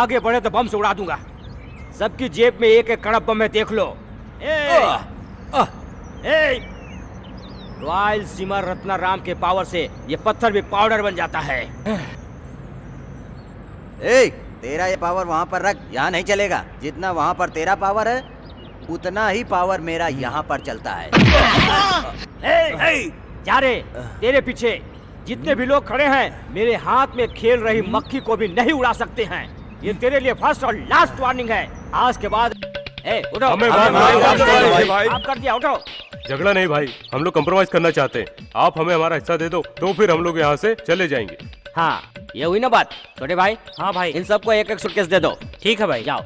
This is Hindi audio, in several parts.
आगे बढ़े तो बम से उड़ा दूंगा। सबकी जेब में एक एक कड़क बम है, देख लो। रॉयल सीमा रत्नाराम के पावर से ये पत्थर भी पाउडर बन जाता है। तेरा ये पावर वहाँ पर रख, यहाँ नहीं चलेगा। जितना वहाँ पर तेरा पावर है उतना ही पावर मेरा यहाँ पर चलता है। जा रे, तेरे पीछे जितने भी लोग खड़े हैं मेरे हाथ में खेल रही मक्खी को भी नहीं उड़ा सकते हैं। ये तेरे लिए फर्स्ट और लास्ट वार्निंग है। आज के बाद उठो। आप कर दिया, उठो। झगड़ा नहीं भाई, हम लोग कंप्रोमाइज करना चाहते हैं। आप हमें हमारा हिस्सा दे दो तो फिर हम लोग यहाँ से चले जाएंगे। हाँ, ये हुई ना बात। छोटे भाई। हाँ भाई। इन सबको एक एक सूटकेस दे दो। ठीक है भाई, जाओ।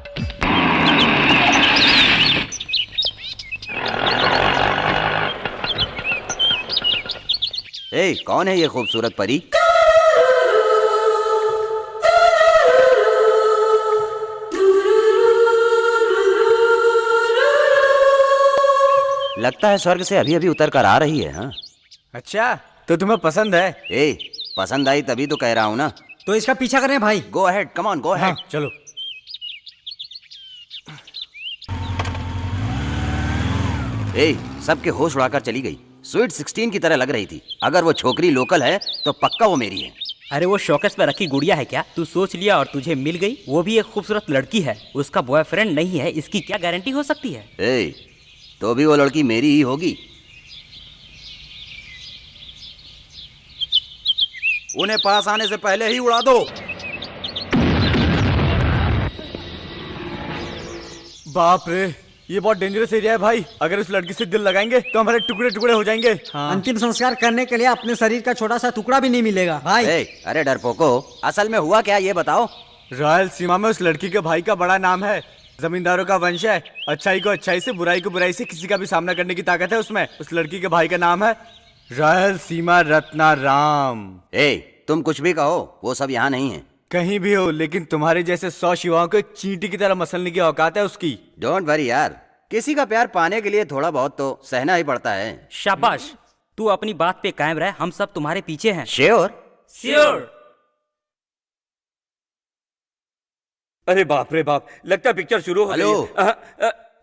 कौन है ये खूबसूरत परी? लगता है स्वर्ग से अभी अभी उतर कर आ रही है। हाँ, अच्छा तो तुम्हें पसंद है? पसंद आई तभी तो कह रहा हूँ ना। तो इसका पीछा करें भाई। Go ahead, come on, go ahead. चलो। सबके होश उड़ाकर चली गई। स्वीट 16 की तरह लग रही थी। अगर वो छोकरी लोकल है तो पक्का वो मेरी है। अरे वो शोकेस पे रखी गुड़िया है क्या? तू सोच लिया और तुझे मिल गई। वो भी एक खूबसूरत लड़की है, उसका बॉयफ्रेंड नहीं है। इसकी क्या गारंटी हो सकती है? तो भी वो लड़की मेरी ही होगी। उन्हें पास आने से पहले ही उड़ा दो। बाप रे, ये बहुत डेंजरस एरिया है भाई। अगर उस लड़की से दिल लगाएंगे तो हमारे टुकड़े टुकड़े हो जाएंगे। हाँ। अंतिम संस्कार करने के लिए अपने शरीर का छोटा सा टुकड़ा भी नहीं मिलेगा भाई। अरे डरपोको, असल में हुआ क्या ये बताओ। रॉयल सीमा में उस लड़की के भाई का बड़ा नाम है। जमींदारों का वंश है। अच्छाई को अच्छाई से, बुराई को बुराई से किसी का भी सामना करने की ताकत है उसमें। उस लड़की के भाई का नाम है रॉयल सीमा रत्नाराम। तुम कुछ भी कहो, वो सब यहाँ नहीं है। कहीं भी हो, लेकिन तुम्हारे जैसे 100 शिवाओं को एक चींटी की तरह मसलने की औकात है उसकी। डोंट वरी यार, किसी का प्यार पाने के लिए थोड़ा बहुत तो सहना ही पड़ता है। शाबाश, तू अपनी बात पे कायम रह, हम सब तुम्हारे पीछे हैं। श्योर? श्योर। अरे बाप रे बाप, लगता पिक्चर शुरू हो गई।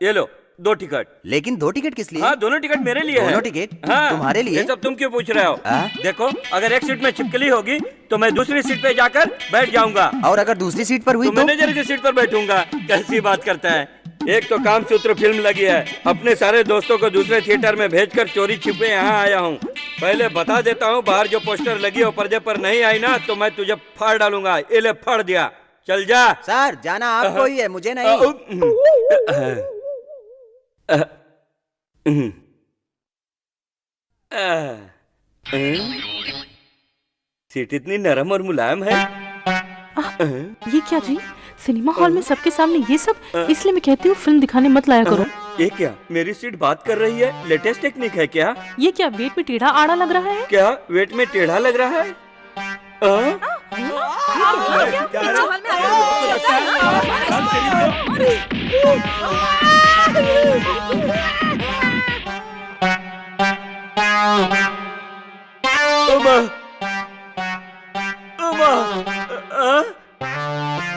ये लो 2 टिकट। लेकिन 2 टिकट किस लिए? हाँ, दोनों टिकट मेरे लिए है। दोनों टिकट? हाँ, तुम्हारे लिए? ये सब तुम क्यों पूछ रहे हो? देखो, अगर एक सीट में छिपकली होगी तो मैं दूसरी सीट पे जाकर बैठ जाऊंगा। और अगर दूसरी सीट पर हुई तो मैनेजर की सीट पर बैठूंगा। कैसी बात करता है। एक तो कामसूत्र फिल्म लगी है, अपने सारे दोस्तों को दूसरे थिएटर में भेजकर चोरी छिपे यहाँ आया हूँ। पहले बता देता हूँ, बाहर जो पोस्टर लगी हो पर्दे पर नहीं आई ना तो मैं तुझे फाड़ डालूंगा। ये ले, फाड़ दिया। चल जा। सर, जाना आपको ही है, मुझे नहीं। सीट इतनी नरम और मुलायम है। ये क्या जी, सिनेमा हॉल में सबके सामने ये सब? इसलिए मैं कहती हूँ फिल्म दिखाने मत लाया करो। ये क्या, मेरी सीट बात कर रही है? लेटेस्ट टेक्निक है क्या? ये क्या वेट में टेढ़ा आड़ा लग रहा है? क्या वेट में टेढ़ा लग रहा है?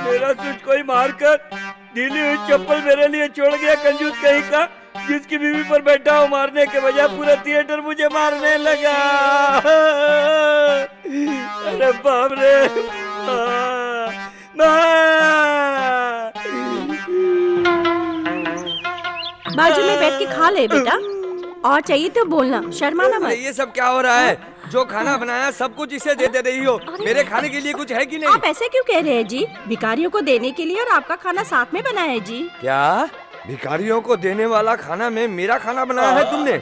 मेरा स्विच कोई मारकर ढीली हुई चप्पल मेरे लिए छोड़ गया, कंजूस कहीं का। जिसकी बीवी पर बैठा हूँ, मारने के बजाय पूरा थिएटर मुझे मारने लगा। अरे बाप रे। बाजू में बैठ के खा ले बेटा, और चाहिए तो बोलना, शर्माना मत। ये सब क्या हो रहा है? जो खाना बनाया सब कुछ इसे दे रही हो। मेरे खाने के लिए कुछ है कि नहीं? आप ऐसे क्यों कह रहे हैं जी? भिखारियों को देने के लिए और आपका खाना साथ में बनाया है जी। क्या भिखारियों को देने वाला खाना में मेरा खाना बनाया है तुमने?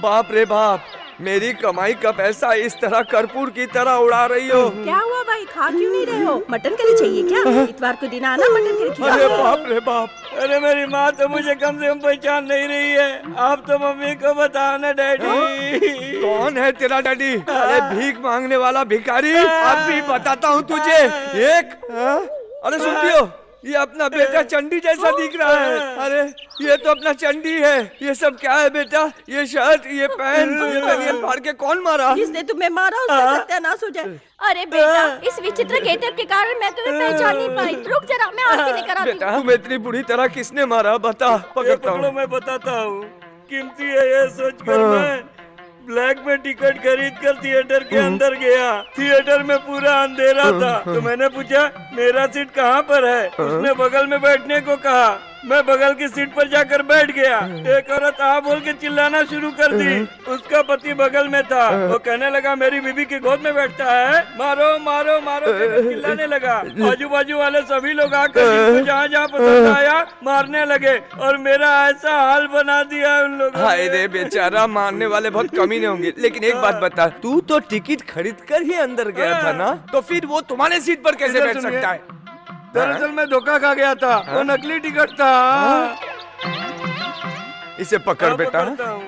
बाप रे बाप, मेरी कमाई का पैसा इस तरह कर्पूर की तरह उड़ा रही हो। क्या हुआ भाई, खा क्यों नहीं रहे हो? मटन करी चाहिए क्या? इतवार को दिन आना, मटन करी खिलाओ। अरे बाप रे बाप। अरे मेरी माँ तो मुझे कम से कम पहचान नहीं रही है। आप तो मम्मी को बताओ ना डैडी। कौन है तेरा डैडी? अरे भीख मांगने वाला भिखारी, अब भी बताता हूँ तुझे। एक अरे सुनती हो, ये अपना बेटा चंडी जैसा दिख रहा है। अरे ये तो अपना चंडी है। ये सब क्या है बेटा? ये शर्ट, ये पैंट, ये बनियान फाड़ के कौन मारा? जिसने तुम्हें मारा उसका सत्यानाश हो जाए। अरे बेटा, इस विचित्र गेटअप के कारण मैं तुम्हें पहचान नहीं पाई। रुक जरा, मैं आरती लेकर आती हूँ। बेटा तुम्हें इतनी बुरी तरह किसने मारा? बता, पकड़ता पकड़ो, हूँ। मैं बताता हूँ। कीमती है ये सोचकर मैं ब्लैक में टिकट खरीद कर थिएटर के अंदर गया। थिएटर में पूरा अंधेरा था, तो मैंने पूछा मेरा सीट कहाँ पर है। उसने बगल में बैठने को कहा। मैं बगल की सीट पर जाकर बैठ गया। एक औरत आ बोल के चिल्लाना शुरू कर दी। उसका पति बगल में था। वो कहने लगा मेरी बीबी की गोद में बैठता है, मारो मारो मारो करके चिल्लाने लगा। आजू बाजू वाले सभी लोग आकर जिनको जहाँ जहाँ पसंद आया मारने लगे और मेरा ऐसा हाल बना दिया उन लोगों हाय ने। रे बेचारा, मारने वाले बहुत कम ही होंगे। लेकिन एक बात बता, तू तो टिकट खरीद कर ही अंदर गया था ना, तो फिर वो तुम्हारे सीट पर कैसे बैठ सकता है? दरअसल मैं धोखा खा गया था। वो नकली टिकट था। इसे पकड़ बेटा। पकड़ता हूँ।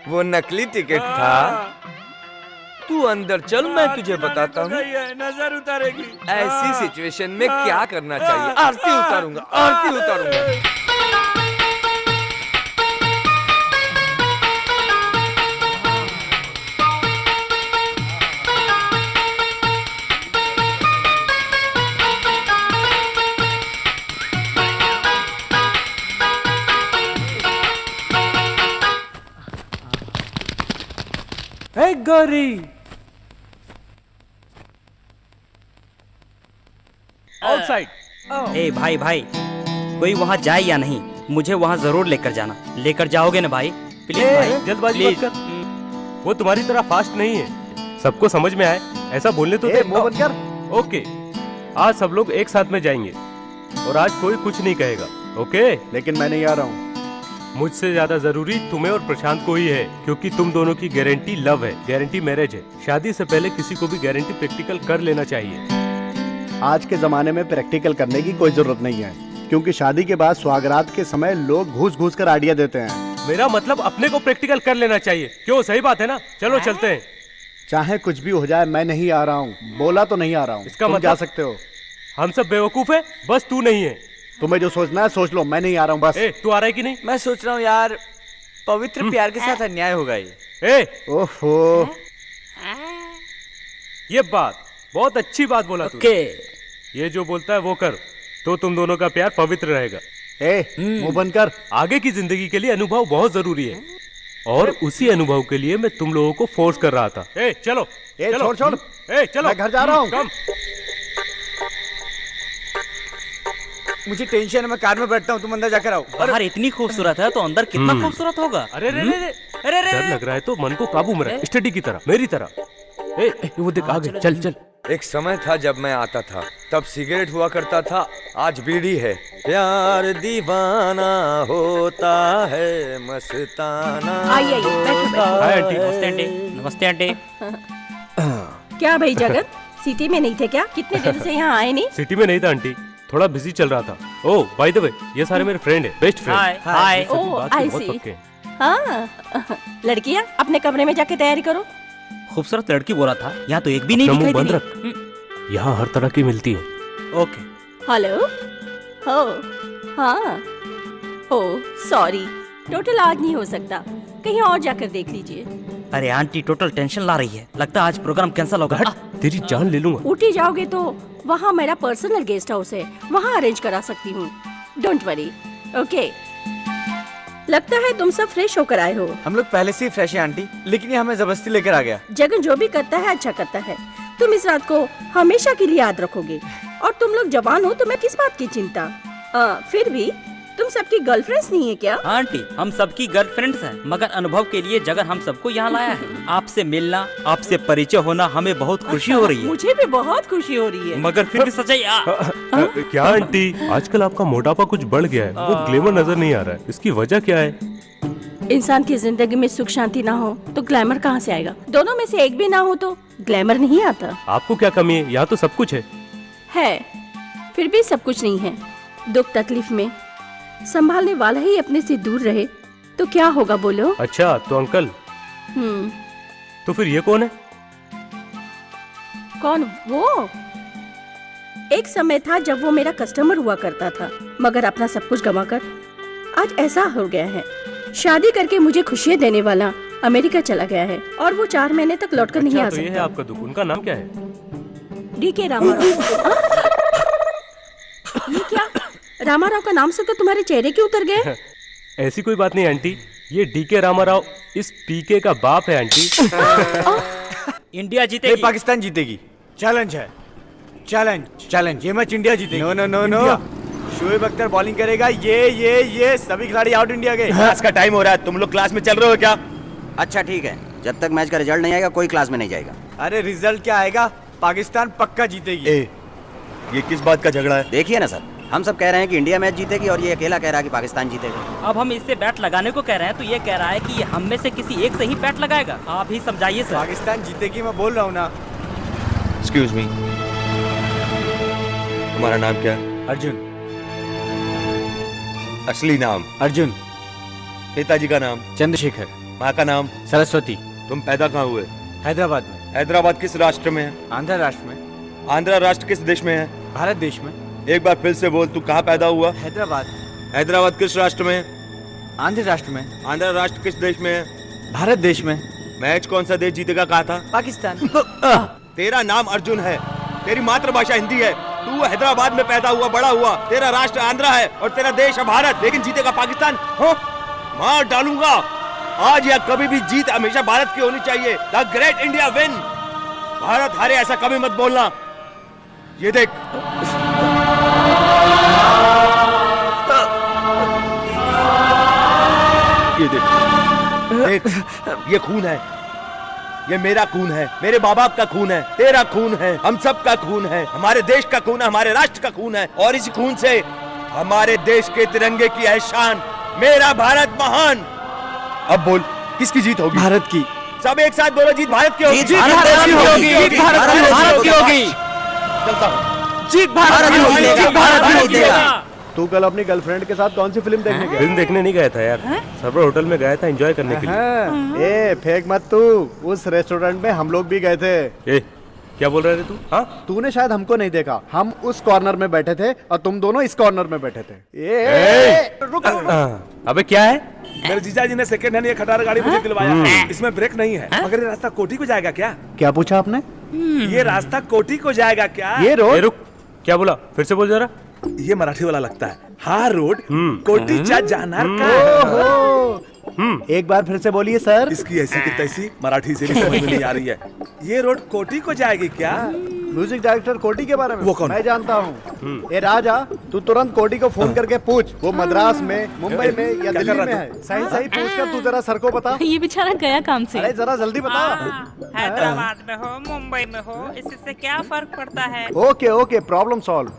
वो नकली टिकट था। तू अंदर चल, मैं तुझे बताता हूँ नजर उतारेगी। ऐसी सिचुएशन में क्या करना चाहिए। आरती उतारूंगा, आरती उतारूंगा। गौरी ए भाई भाई, कोई वहाँ जाए या नहीं, मुझे वहाँ जरूर लेकर जाना। लेकर जाओगे ना भाई? प्लीज भाई, जल्दबाजी मत प्लीज। कर। वो तुम्हारी तरह फास्ट नहीं है। सबको समझ में आए ऐसा बोलने तो दे। मुंह बंद कर। ओके, आज सब लोग एक साथ में जाएंगे और आज कोई कुछ नहीं कहेगा। ओके? लेकिन मैं नहीं आ रहा हूँ। मुझसे ज्यादा जरूरी तुम्हें और प्रशांत को ही है, क्योंकि तुम दोनों की गारंटी लव है, गारंटी मैरिज है। शादी से पहले किसी को भी गारंटी प्रैक्टिकल कर लेना चाहिए। आज के जमाने में प्रैक्टिकल करने की कोई जरूरत नहीं है, क्योंकि शादी के बाद सुहागरात के समय लोग घूस घूस कर आइडिया देते हैं। मेरा मतलब अपने को प्रैक्टिकल कर लेना चाहिए। क्यों? सही बात है ना? चलो चलते हैं। चाहे कुछ भी हो जाए, मैं नहीं आ रहा हूँ। बोला तो नहीं आ रहा हूँ। इसका तुम मतलब? जा सकते हो। हम सब बेवकूफ है, बस तू नहीं है। तुम्हें जो सोचना है सोच लो, मैं नहीं आ रहा हूँ बस। ए, तू आ रहा है कि नहीं? मैं सोच रहा हूँ यार, पवित्र प्यार के साथ अन्याय होगा ये। ए, ओहो, ये बात बहुत अच्छी बात बोला तू। ओके। ये जो बोलता है वो कर, तो तुम दोनों का प्यार पवित्र रहेगा। मुंह बंद कर। आगे की जिंदगी के लिए अनुभव बहुत जरूरी है, और उसी अनुभव के लिए मैं तुम लोगों को फोर्स कर रहा था। ए, चलो चलो। छोड़। ए, चलो, मैं घर जा रहा हूँ। कम। मुझे टेंशन है, मैं कार में बैठता हूँ, तुम अंदर जाकर आओ। बाहर इतनी खूबसूरत है तो अंदर कितना खूबसूरत होगा। अरे रे रे रे, अरे रे डर लग रहा है तो मन को काबू में रख, स्टडी की तरह, मेरी तरह। ए, वो देख आ गए। चल चल। एक समय था जब मैं आता था, तब सिगरेट हुआ करता था, आज बीड़ी है। प्यार दीवाना होता है, मस्ताना। आइए आइए, बैठो बैठो। Hi aunty. नमस्ते आंटी। नमस्ते आंटी। क्या भाई जगत, सिटी में नहीं थे क्या? कितने दिन से यहाँ आए नहीं? सिटी में नहीं था आंटी, थोड़ा बिजी चल रहा था। ओह बाय द वे, ये सारे मेरे फ्रेंड है, बेस्ट फ्रेंड। हाय हाय। ओह आई सी। हाँ, लड़कियाँ अपने कमरे में जाके तैयारी करो। खूबसूरत लड़की बोला था, यहाँ तो एक भी नहीं अपना दिखाई मुंह बंद दे रख। यहाँ हर तरह की मिलती है। ओके। हेलो। हो हाँ। ओ सॉरी, टोटल आज नहीं हो सकता, कहीं और जाकर देख लीजिए। अरे आंटी टोटल टेंशन ला रही है, लगता है आज प्रोग्राम कैंसिल होगा। तेरी जान ले लूंगा। ऊटी जाओगे तो वहाँ मेरा पर्सनल गेस्ट हाउस है, वहाँ अरेंज करा सकती हूँ। Don't worry. ओके। लगता है तुम सब फ्रेश होकर आए हो। हम लोग पहले से ही फ्रेश है आंटी, लेकिन ये हमें जबरदस्ती लेकर आ गया। जगन जो भी करता है अच्छा करता है। तुम इस रात को हमेशा के लिए याद रखोगे, और तुम लोग जवान हो, तुम्हें किस बात की चिंता? फिर भी तुम सबकी गर्लफ्रेंड्स नहीं है क्या? आंटी हम सबकी गर्लफ्रेंड्स हैं, मगर अनुभव के लिए जगन हम सबको यहाँ लाया है। आपसे मिलना, आपसे परिचय होना हमें बहुत खुशी हो रही है। मुझे भी बहुत खुशी हो रही है। मगर फिर भी सच्चाई क्या आंटी, आजकल आपका मोटापा कुछ बढ़ गया है, वो ग्लैमर नजर नहीं आ रहा है, इसकी वजह क्या है? इंसान की जिंदगी में सुख शांति ना हो तो ग्लैमर कहाँ से आएगा? दोनों में से एक भी ना हो तो ग्लैमर नहीं आता। आपको क्या कमी है? यहाँ तो सब कुछ है, फिर भी सब कुछ नहीं है। दुख तकलीफ में संभालने वाला ही अपने से दूर रहे तो क्या होगा बोलो? अच्छा तो अंकल, तो फिर ये कौन है? कौन? वो एक समय था जब वो मेरा कस्टमर हुआ करता था, मगर अपना सब कुछ गंवाकर आज ऐसा हो गया है। शादी करके मुझे खुशियाँ देने वाला अमेरिका चला गया है और वो 4 महीने तक लौटकर नहीं आ तो ये है सकता। आपका दुख। उनका नाम क्या है? डीके रामाराव। ये क्या? रामाराव का नाम सुनकर तुम्हारे चेहरे क्यों उतर गए? ऐसी कोई बात नहीं आंटी, ये डीके रामाराव इस पीके का बाप है आंटी। इंडिया जीतेगी। पाकिस्तान जीतेगी। चैलेंज है, चैलेंज चैलेंज। ये मैच इंडिया जीतेगी। No no no no. Shoaib Akhtar bowling करेगा। ये सभी खिलाड़ी आउट इंडिया के। क्लास का टाइम हो रहा है, तुम लोग क्लास में चल रहे हो क्या? अच्छा ठीक है, जब तक मैच का रिजल्ट नहीं आएगा कोई क्लास में नहीं जाएगा। अरे रिजल्ट क्या आएगा? पाकिस्तान पक्का जीतेगी। ये किस बात का झगड़ा है? देखिए ना सर, हम सब कह रहे हैं कि इंडिया मैच जीतेगी और ये अकेला कह रहा है कि पाकिस्तान जीतेगा। अब हम इससे बैट लगाने को कह रहे हैं तो ये कह रहा है कि हम में से किसी एक से ही बैट लगाएगा। आप ही समझाइए सर। पाकिस्तान जीतेगी, मैं बोल रहा हूँ ना। एक्सक्यूज मी, तुम्हारा नाम क्या है? अर्जुन। असली नाम? अर्जुन। पिताजी का नाम? चंद्रशेखर। माँ का नाम? सरस्वती। तुम पैदा कहाँ हुए? हैदराबाद में। हैदराबाद किस राष्ट्र में है? आंध्र राष्ट्र में। आंध्र राष्ट्र किस देश में है? भारत देश में। एक बार फिर से बोल, तू कहाँ पैदा हुआ? हैदराबाद। हैदराबाद किस राष्ट्र में है? आंध्र राष्ट्र में। आंध्र राष्ट्र किस देश में है? भारत देश में। मैच कौन सा देश जीतेगा कहा था? पाकिस्तान। तेरा नाम अर्जुन है, तेरी मातृभाषा हिंदी है, तू हैदराबाद में पैदा हुआ बड़ा हुआ, तेरा राष्ट्र आंध्र है और तेरा देश है भारत, लेकिन जीतेगा पाकिस्तान? मार डालूंगा आज या कभी भी। जीत हमेशा भारत की होनी चाहिए। The great India win. Bharat हारे ऐसा कभी मत बोलना। ये देख, ये देख, ये खून है, ये मेरा खून है, मेरे माँ बाप का खून है, तेरा खून है, हम सब का खून है, हमारे देश का खून है, हमारे राष्ट्र का खून है, और इस खून से हमारे देश के तिरंगे की है शान। मेरा भारत महान। अब बोल, किसकी जीत होगी? भारत की। सब एक साथ बोलो, जीत भारत की होगी। जीत भारत की होगी। जीत भारत की होगी। चलता हूँ। जीत भारत की होगी। जीत भारत की होगी। तू कल अपनी गर्लफ्रेंड के साथ कौन सी फिल्म देखने गया? फिल्म देखने नहीं गया था यार, सर्वर होटल में गया था एंजॉय करने के लिए। ए फेंक मत तू, उस रेस्टोरेंट में हम लोग भी गए थे। ए, क्या बोल रहे थे तू? हाँ, तूने शायद हमको नहीं देखा, हम उस कॉर्नर में बैठे थे और तुम दोनों इस कॉर्नर में बैठे थे। रुक। अबे क्या है? मेरे जीजा जी ने सेकंड हैंड ये खटारा गाड़ी मुझे दिलवाया। इसमें ब्रेक नहीं है, मगर ये रास्ता कोठी को जाएगा क्या? क्या पूछा आपने? ये रास्ता कोठी को जाएगा क्या? ये रोड? रुक, क्या बोला? फिर से बोल जरा। ये मराठी वाला लगता है। हाँ, रोड कोटीच्या जाणार का? एक बार फिर से बोलिए सर। इसकी ऐसी की तैसी मराठी से भी समझ में नहीं आ रही है। ये रोड कोठी को जाएगी क्या? म्यूजिक डायरेक्टर कोटी के बारे में वो कौन? मैं जानता हूँ। ए राजा, तू तुरंत कोटी को फोन करके पूछ, वो मद्रास में, मुंबई में या क्या दिल्ली कर रहा में था? है। सही सही पूछ कर तू जरा सर को बता। ये बेचारा गया काम से। अरे जरा जल्दी बता। हैदराबाद में हो, मुंबई में हो, इससे क्या फर्क पड़ता है? Okay okay, problem solve.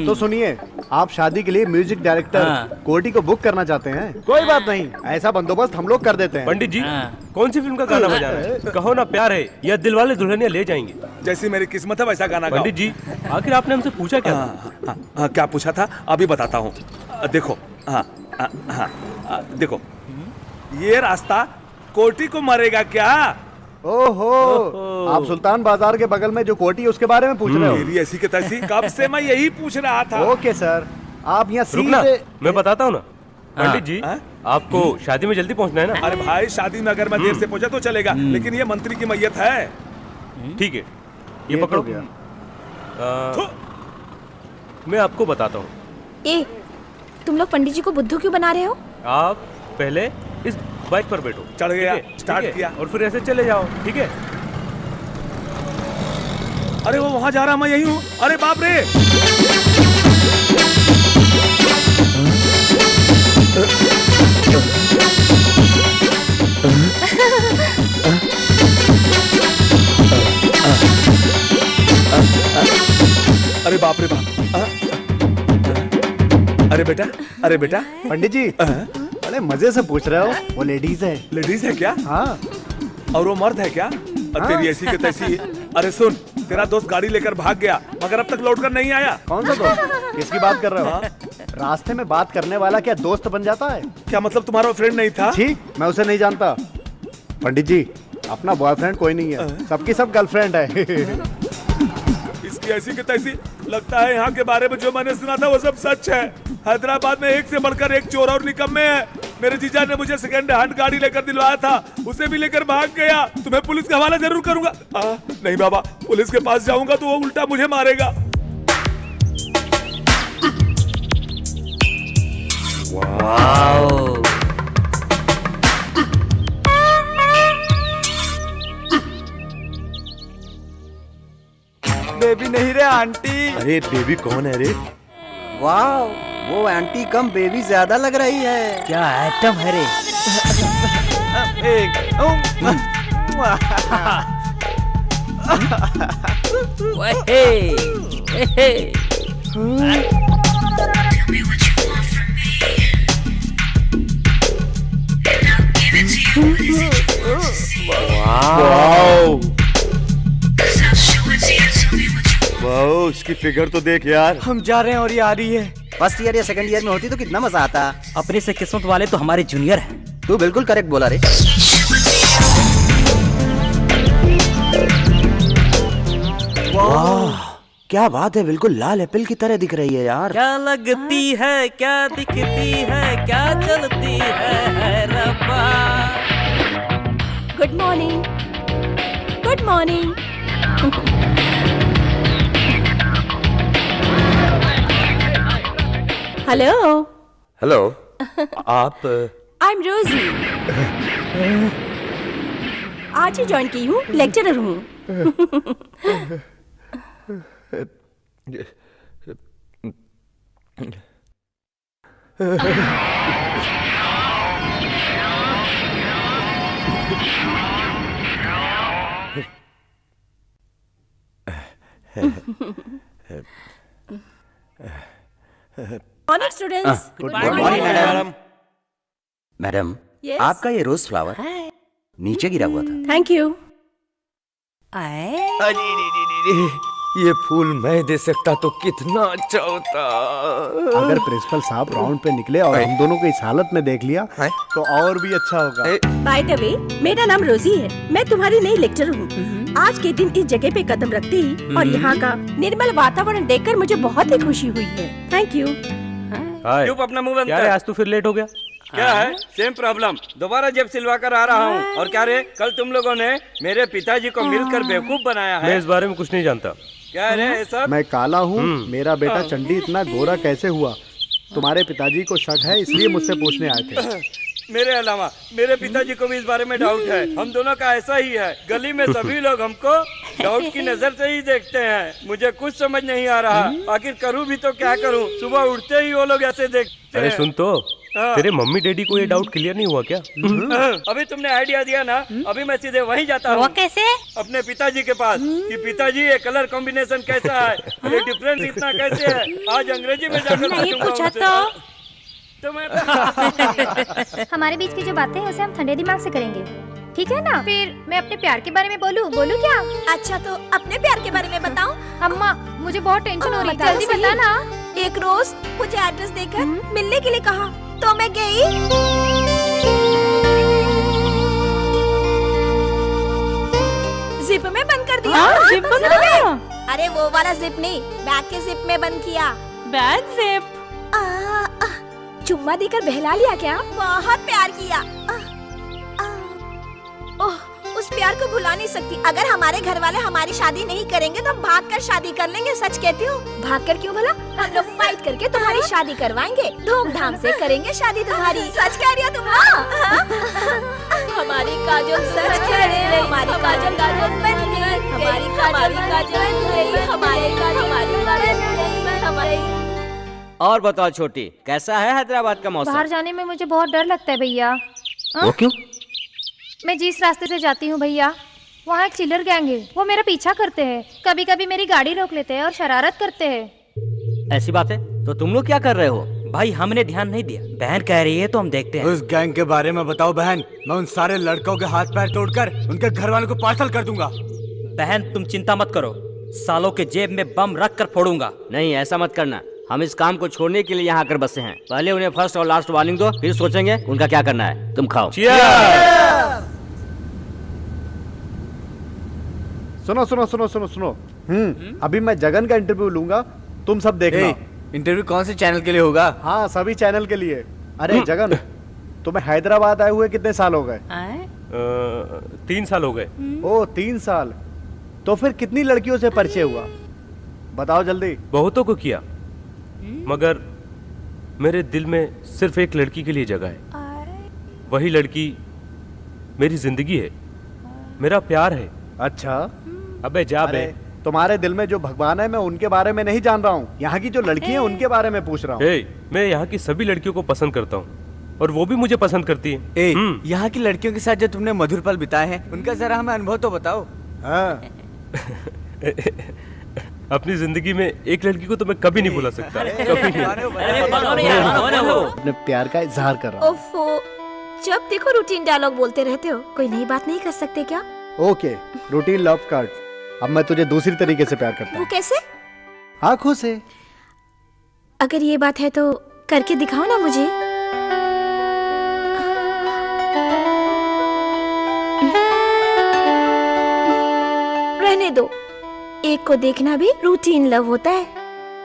तो सुनिए, आप शादी के लिए म्यूजिक डायरेक्टर कोटी को बुक करना चाहते हैं? कोई बात नहीं, ऐसा बंदोबस्त हम लोग कर देते हैं। पंडित जी, कौन सी फिल्म का गाना बजा रहे हैं? कहो ना प्यार है या दिल वाले दुल्हनिया ले जाएंगे। जैसी मेरी किस्मत है वैसा गाना गाओ। पंडित जी, आखिर आपने हमसे पूछा क्या? क्या पूछा था अभी बताता हूँ। देखो, देखो, ये रास्ता कोठी को मरेगा क्या? ओहो, आप सुल्तान बाजार के बगल में जो कोटी है उसके बारे में पूछ रहे हो? मेरी ऐसी की तैसी कब से मैं यही पूछ रहा था। ओके सर, आप यहाँ रुकना, सीधे। मैं बताता हूँ ना। पंडित जी, आपको शादी में जल्दी पहुँचना है ना? अरे भाई, शादी में अगर मैं देर से पहुंचा तो चलेगा, लेकिन ये मंत्री की मैयत है। ठीक है, ये पकड़ो। मैं आपको बताता हूँ। ए, तुम लोग पंडित जी को बुद्धू क्यों बना रहे हो? आप पहले इस बाइक पर बैठो। चढ़ गया, ठीक है? स्टार्ट ठीक है? किया। और फिर ऐसे चले जाओ, ठीक है? अरे वो वहां जा रहा, मैं यही हूँ। अरे बाप रे! अरे बाप रे बाप! अरे बेटा, अरे बेटा। पंडित जी, बड़े मजे से पूछ रहे हो। वो लेडीज है। लेडीज है क्या? हाँ। और वो मर्द है क्या? तेरी ऐसी की तैसी। अरे सुन, तेरा दोस्त गाड़ी लेकर भाग गया, मगर अब तक लौट कर नहीं आया। कौन सा दोस्त? किसकी बात कर रहे हो? रास्ते में बात करने वाला क्या दोस्त बन जाता है? क्या मतलब तुम्हारा फ्रेंड नहीं था? ठीक, मैं उसे नहीं जानता। पंडित जी, अपना बॉयफ्रेंड कोई नहीं है, सबकी सब गर्लफ्रेंड है। इसकी ऐसी की तैसी लगता है यहाँ के बारे में जो मैंने सुना था वो सब सच है। हैदराबाद में एक से बढ़कर एक चोर और निकम्मे हैं। मेरे जीजा ने मुझे सेकंड हैंड गाड़ी लेकर दिलवाया था, उसे भी लेकर भाग गया। तुम्हें पुलिस के हवाले जरूर करूंगा। नहीं बाबा, पुलिस के पास जाऊंगा तो वो उल्टा मुझे मारेगा। वाओ। बेबी नहीं रे आंटी। अरे बेबी कौन है रे? वाह, वो आंटी कम बेबी ज्यादा लग रही है। क्या आइटम है रे? वाओ, उसकी फिगर तो देख यार। हम जा रहे हैं और ये आ रही है। फर्स्ट ईयर या सेकंड ईयर में होती तो कितना मजा आता। अपने से किस्मत वाले तो हमारे जूनियर हैं। तू बिल्कुल करेक्ट बोला रे। वाह, क्या बात है, बिल्कुल लाल एप्पल की तरह दिख रही है यार। क्या लगती है, क्या दिखती है, क्या चलती है रब्बा। Good morning, good morning. Hello hello, आप? आई एम रोजी। आज ही ज्वाइन की हूँ, लेक्चरर हूँ। Morning students. Good morning madam. Madam, Yes? आपका ये रोज फ्लावर नीचे गिरा हुआ था। Thank you. ये फूल मैं दे सकता तो कितना अच्छा होता। अगर प्रिंसिपल साहब राउंड पे निकले और हम दोनों को इस हालत में देख लिया तो और भी अच्छा होगा। बाय द वे, मेरा नाम रोजी है। मैं तुम्हारी नई लेक्चरर हूँ। आज के दिन इस जगह पे कदम रखते ही और यहाँ का निर्मल वातावरण देखकर मुझे बहुत ही खुशी हुई है। Thank you. चुप, अपना मुंह बंद क्या कर। है, आज तो फिर लेट हो गया? क्या है? Same problem. दोबारा जेब सिलवा कर आ रहा हूँ। और क्या रे, कल तुम लोगों ने मेरे पिताजी को मिलकर बेवकूफ बनाया है। मैं इस बारे में कुछ नहीं जानता। क्या है रे ये सब? मैं काला हूँ, मेरा बेटा चंडी इतना गोरा कैसे हुआ? तुम्हारे पिताजी को शक है, इसलिए मुझसे पूछने आए थे। मेरे अलावा मेरे पिताजी को भी इस बारे में डाउट है। हम दोनों का ऐसा ही है। गली में सभी लोग हमको डाउट की नजर से ही देखते हैं। मुझे कुछ समझ नहीं आ रहा, आखिर करूँ भी तो क्या करूँ? सुबह उठते ही वो लोग ऐसे देखते अरे हैं। सुन तो, तेरे मम्मी डैडी को ये डाउट क्लियर नहीं हुआ क्या? अभी तुमने आइडिया दिया ना, अभी मैं सीधे वहीं जाता हूँ। वो कैसे? अपने पिताजी के पास कि पिताजी ये कलर कॉम्बिनेशन कैसा है, ये डिफरेंस इतना कैसे है। आज अंग्रेजी में जाकर नहीं पूछूंगा पूछा उनसे। तो मैं हमारे बीच की जो बातें हैं उसे हम ठंडे दिमाग से करेंगे, ठीक है ना? फिर मैं अपने प्यार के बारे में बोलूं क्या? अच्छा, तो अपने प्यार के बारे में बताओ। अम्मा, मुझे बहुत टेंशन हो रही है, जल्दी बता ना। एक रोज मुझे एड्रेस देकर मिलने के लिए कहा तो मैं गई। जिप में बंद कर दिया। जिप बंद कर दिया? अरे वो वाला जिप नहीं, बैग के जिप में बंद किया। Bag zip? चुम्मा देकर बहला लिया क्या? बहुत प्यार किया। ओह, उस प्यार को भुला नहीं सकती। अगर हमारे घर वाले हमारी शादी नहीं करेंगे तो हम भागकर शादी कर लेंगे। सच कहती हूँ। भागकर क्यों भला? हम लोग फाइट करके तुम्हारी शादी करवाएंगे, धूमधाम से करेंगे शादी तुम्हारी। सच कह रही हो तुम? हमारी काजल सच कह रही है। हमारी काजल काजल बन गई। हमारी काजल काजल बन गई। हमारी काजल। और बताओ छोटी, कैसा है हैदराबाद का मौसम? बाहर जाने में मुझे बहुत डर लगता है भैया। वो क्यों? मैं जिस रास्ते से जाती हूँ भैया, वहाँ एक चिल्लर गैंग है। वो मेरा पीछा करते हैं, कभी कभी मेरी गाड़ी रोक लेते हैं और शरारत करते हैं। ऐसी बात है तो तुम लोग क्या कर रहे हो? भाई हमने ध्यान नहीं दिया, बहन कह रही है तो हम देखते हैं। उस गैंग के बारे में बताओ बहन। मैं उन सारे लड़कों के हाथ पैर तोड़कर उनके घर वालों को पार्सल कर दूंगा। बहन तुम चिंता मत करो, सालों के जेब में बम रख कर फोड़ूंगा। नहीं, ऐसा मत करना। हम इस काम को छोड़ने के लिए यहाँ आकर बसे हैं। पहले उन्हें फर्स्ट और लास्ट वार्निंग दो, फिर सोचेंगे उनका क्या करना है। तुम खाओ। सुनो सुनो सुनो सुनो सुनो। अभी मैं जगन का इंटरव्यू लूंगा, तुम सब देखना। इंटरव्यू कौन से चैनल के लिए होगा? हाँ, सभी चैनल के लिए। अरे जगन, तुम्हें हैदराबाद आए हुए कितने साल हो गए? 3 साल हो गए। ओ 3 साल। तो फिर कितनी लड़कियों से परिचय हुआ? बताओ जल्दी। बहुतों को किया, मगर मेरे दिल में सिर्फ एक लड़की के लिए जगह है। वही लड़की मेरी जिंदगी है, मेरा प्यार है। अच्छा। अबे जा बे। तुम्हारे दिल में जो भगवान है, मैं उनके बारे में नहीं जान रहा हूँ। यहाँ की जो लड़की है उनके बारे में पूछ रहा हूँ। मैं यहाँ की सभी लड़कियों को पसंद करता हूँ और वो भी मुझे पसंद करती है। यहाँ की लड़कियों के साथ जो तुमने मधुर पल बिताए हैं, उनका जरा हमें अनुभव तो बताओ। हाँ। अपनी जिंदगी में एक लड़की को तो मैं कभी नहीं भुला सकता, कभी नहीं। अपने प्यार का इजहार कर रहा हूँ। ओफो, जब देखो रूटीन डायलॉग बोलते रहते हो, कोई नई बात नहीं कर सकते क्या? Okay, routine love card. अब मैं तुझे दूसरी तरीके से प्यार करता हूँ। वो कैसे? आँखों से। अगर ये बात है तो करके दिखाओ ना मुझे। रहने दो, एक को देखना भी रूटीन लव होता है।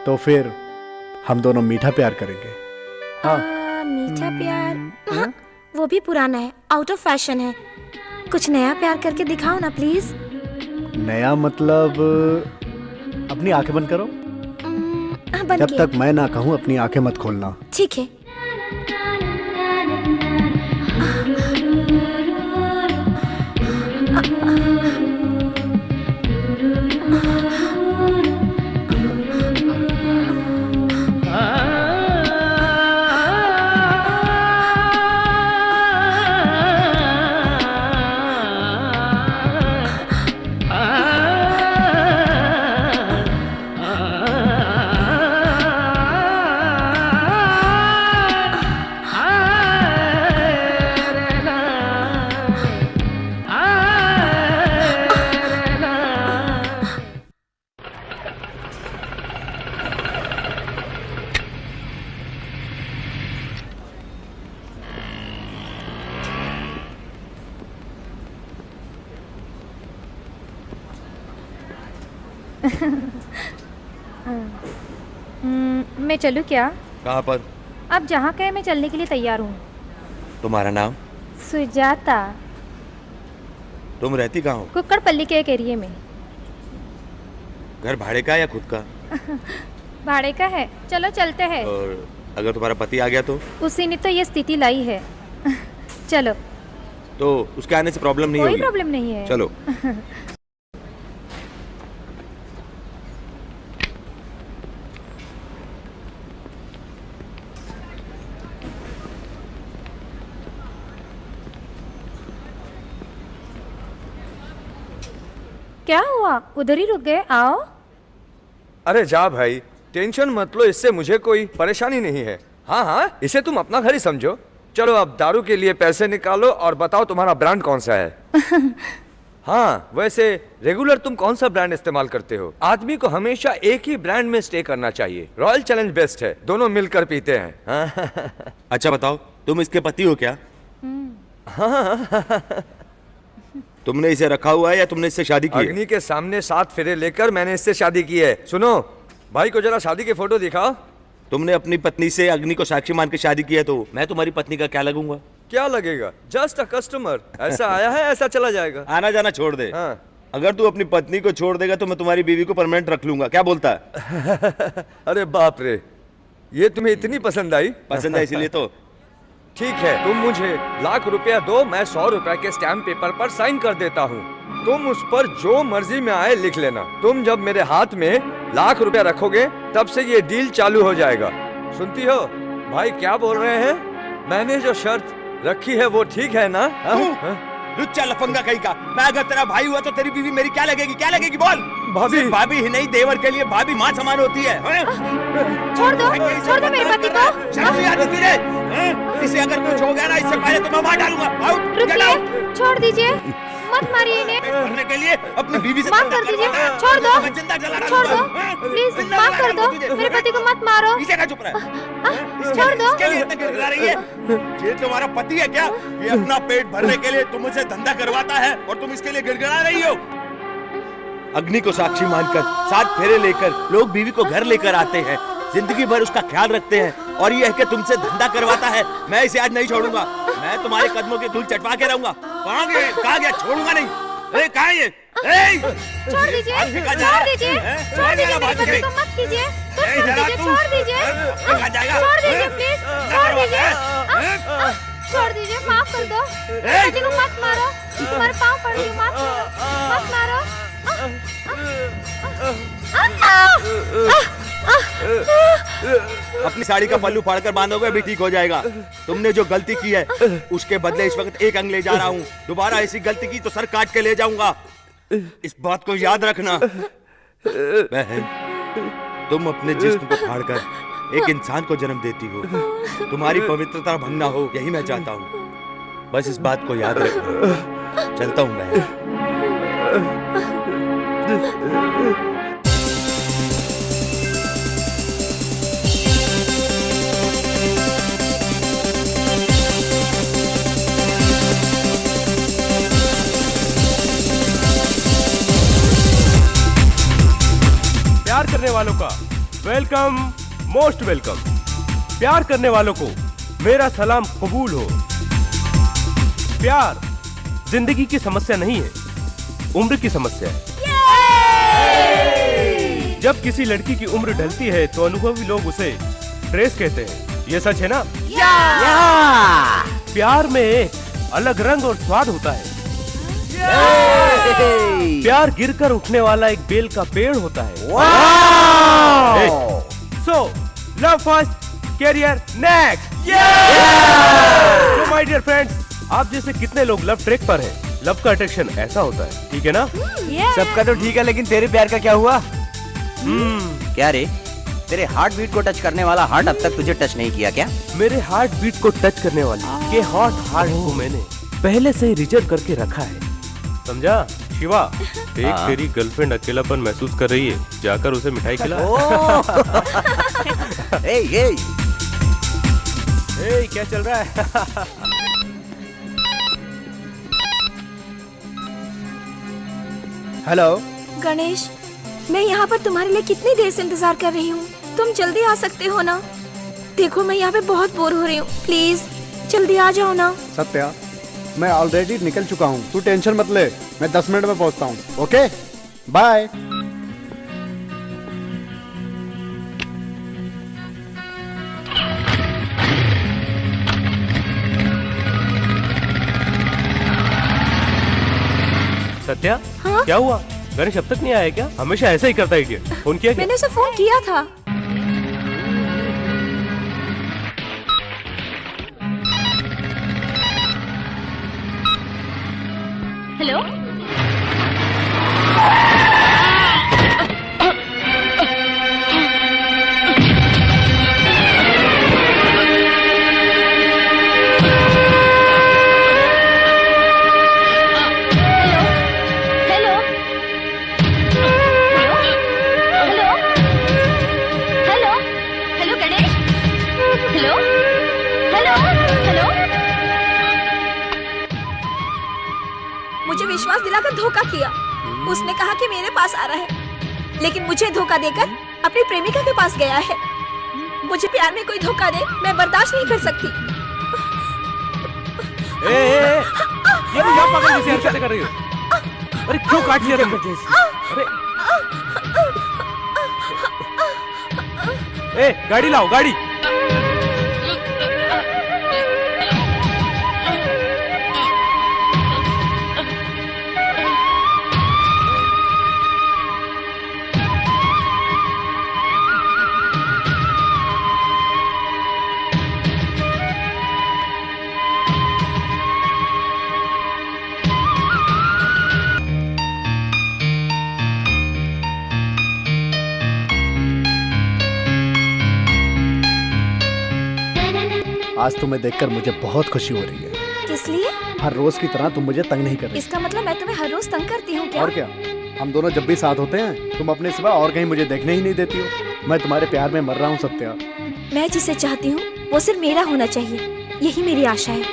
तो फिर हम दोनों मीठा प्यार करेंगे। हाँ। मीठा प्यार? हाँ, वो भी पुराना है, आउट ऑफ फैशन है। कुछ नया प्यार करके दिखाओ ना प्लीज। नया मतलब अपनी आंखें बंद करो। जब तक मैं ना कहूँ अपनी आंखें मत खोलना। ठीक है। मैं चलूं क्या? कहाँ पर? आप जहाँ कहे मैं चलने के लिए तैयार हूँ। तुम्हारा नाम? सुजाता। तुम रहती कहाँ हो? कुक्कड़पल्ली के एक एरिया में। घर भाड़े का या खुद का? भाड़े का है। चलो चलते हैं। और अगर तुम्हारा पति आ गया तो? उसी ने तो ये स्थिति लाई है। चलो। तो उसके आने से प्रॉब्लम नहीं होगी? कोई प्रॉब्लम नहीं है। चलो। क्या हुआ? उधर ही रुक गए? आओ। अरे जा भाई, टेंशन मत लो, इससे मुझे कोई परेशानी नहीं है। हाँ हाँ, इसे तुम अपना घर ही समझो। चलो अब दारू के लिए पैसे निकालो और बताओ तुम्हारा ब्रांड कौन सा है। हाँ, वैसे रेगुलर तुम कौन सा ब्रांड इस्तेमाल करते हो? आदमी को हमेशा एक ही ब्रांड में स्टे करना चाहिए। रॉयल चैलेंज बेस्ट है, दोनों मिलकर पीते हैं। अच्छा बताओ, तुम इसके पति हो क्या? तुमने इसे रखा हुआ है या तुमने इससे शादी की है? अग्नि के सामने 7 फेरे लेकर मैंने इससे शादी की है। सुनो, भाई को जरा शादी के फोटो दिखाओ। तुमने अपनी पत्नी से अग्नि को साक्षी मान के शादी की है, तो मैं तुम्हारी पत्नी का क्या लगूंगा? क्या लगेगा? Just a customer. ऐसा आया है, ऐसा चला जाएगा। आना जाना छोड़ दे। हाँ। अगर तू अपनी पत्नी को छोड़ देगा तो मैं तुम्हारी बीवी को परमानेंट रख लूंगा। क्या बोलता है? अरे बाप रे, ये तुम्हें इतनी पसंद आई? पसंद है इसीलिए तो। ठीक है, तुम मुझे ₹1,00,000 दो, मैं ₹100 के स्टैम्प पेपर पर साइन कर देता हूँ। तुम उस पर जो मर्जी में आए लिख लेना। तुम जब मेरे हाथ में ₹1,00,000 रखोगे तब से ये डील चालू हो जाएगा। सुनती हो भाई क्या बोल रहे हैं? मैंने जो शर्त रखी है वो ठीक है ना? लुच्चा लफंगा कहीं का। मैं अगर तेरा भाई हुआ तो तेरी बीवी मेरी क्या लगेगी? क्या लगेगी बोल? भाभी। भाभी ही नहीं, देवर के लिए भाभी माँ समान होती है। छोड़ दो मेरे पति को। शर्म नहीं आती तुझे? इसे अगर कुछ हो गया ना, इससे पहले तो मैं मार डालूंगा। रुकिए, छोड़ दीजिए, मत मारिए इन्हें। करने के लिए अपनी बीवी से माफ कर दीजिए, छोड़ दो, छोड़ दो, प्लीज माफ कर दो, मेरे पति को मत मारो। इसे क्या चुप रहा है? छोड़ दो। इसके लिए इतना गिड़गिड़ा रही है? ये तुम्हारा पति है क्या? ये अपना पेट भरने के लिए तुमसे धंधा करवाता है और तुम इसके लिए गिड़गिड़ा रही हो? अग्नि को साक्षी मानकर 7 फेरे लेकर लोग बीवी को घर लेकर आते हैं, जिंदगी भर उसका ख्याल रखते हैं, और ये है कि तुमसे धंधा करवाता है। मैं इसे आज नहीं छोड़ूंगा, मैं तुम्हारे कदमों की धूल चटवा के रहूंगा। कहाँ गया? छोड़ूंगा नहीं। अरे कहाँ है ये? छोड़ दीजिए, छोड़ दीजिए, छोड़ दीजिए, मेरे बच्चे को मत कीजिए, छोड़ दीजिए, छोड़ दीजिए प्लीज, छोड़ दीजिए, छोड़ दीजिए, माफ कर दो, बेटी को मत मारो, तुम्हारे पाँव पड़ रही, मत मारो। अपनी साड़ी का पल्लू फाड़कर बांधोगे भी ठीक हो जाएगा। तुमने जो गलती की है उसके बदले इस वक्त 1 अंग ले जा रहा हूँ। दोबारा ऐसी गलती की तो सर काट के ले जाऊंगा। इस बात को याद रखना। बहन, तुम अपने जिस्म को फाड़कर एक इंसान को जन्म देती हो। तुम्हारी पवित्रता भंग ना हो, यही मैं चाहता हूँ। बस इस बात को याद रखना। चलता हूँ मैं। प्यार करने वालों का वेलकम, मोस्ट वेलकम। प्यार करने वालों को मेरा सलाम कबूल हो। प्यार जिंदगी की समस्या नहीं है, उम्र की समस्या है। जब किसी लड़की की उम्र ढलती है तो अनुभवी लोग उसे ट्रेस कहते हैं। ये सच है ना? प्यार में एक अलग रंग और स्वाद होता है। प्यार गिरकर उठने वाला एक बेल का पेड़ होता है। So love first, career next. तो माय डियर फ्रेंड्स, आप जैसे कितने लोग लव ट्रैक पर हैं? लव का अट्रैक्शन ऐसा होता है, ठीक है ना? सबका तो ठीक है, लेकिन तेरे प्यार का क्या हुआ? क्या रे, तेरे हार्ट बीट को टच करने वाला हार्ट अब तक तुझे टच नहीं किया क्या? मेरे हार्ट बीट को टच करने वाले के हॉट हार्ट को मैंने पहले से ही रिजर्व करके रखा है, समझा? शिवा, एक तेरी गर्लफ्रेंड अकेलापन महसूस कर रही है, जाकर उसे मिठाई खिला। क्या चल रहा है? हेलो गणेश, मैं यहाँ पर तुम्हारे लिए कितनी देर से इंतजार कर रही हूँ। तुम जल्दी आ सकते हो ना? देखो मैं यहाँ पे बहुत बोर हो रही हूँ, प्लीज जल्दी आ जाओ ना। सत्या, मैं ऑलरेडी निकल चुका हूँ, तू टेंशन मत ले, मैं 10 मिनट में पहुँचता हूँ। Okay, bye. सत्या, क्या हुआ? गणेश अब तक नहीं आया क्या? हमेशा ऐसा ही करता है इडियट। फोन किया क्या? मैंने उसे फोन किया था। हेलो, मुझे विश्वास दिलाकर धोखा किया। उसने कहा कि मेरे पास आ रहा है, लेकिन मुझे धोखा देकर अपनी प्रेमिका के पास गया है। मुझे प्यार में कोई धोखा दे, मैं बर्दाश्त नहीं कर सकती। ये क्या पागल जैसी हरकतें कर रही हो? अरे क्यों काट लिया तुमने? अरे गाड़ी लाओ, गाड़ी। आज तुम्हें देखकर मुझे बहुत खुशी हो रही है। किस लिए? हर रोज की तरह तुम मुझे तंग नहीं कर रही। इसका मतलब मैं तुम्हें हर रोज तंग करती हूँ क्या? और क्या, हम दोनों जब भी साथ होते हैं तुम अपने सिवा और कहीं मुझे देखने ही नहीं देती हो। मैं तुम्हारे प्यार में मर रहा हूँ सत्या। मैं जिसे चाहती हूँ वो सिर्फ मेरा होना चाहिए, यही मेरी आशा है।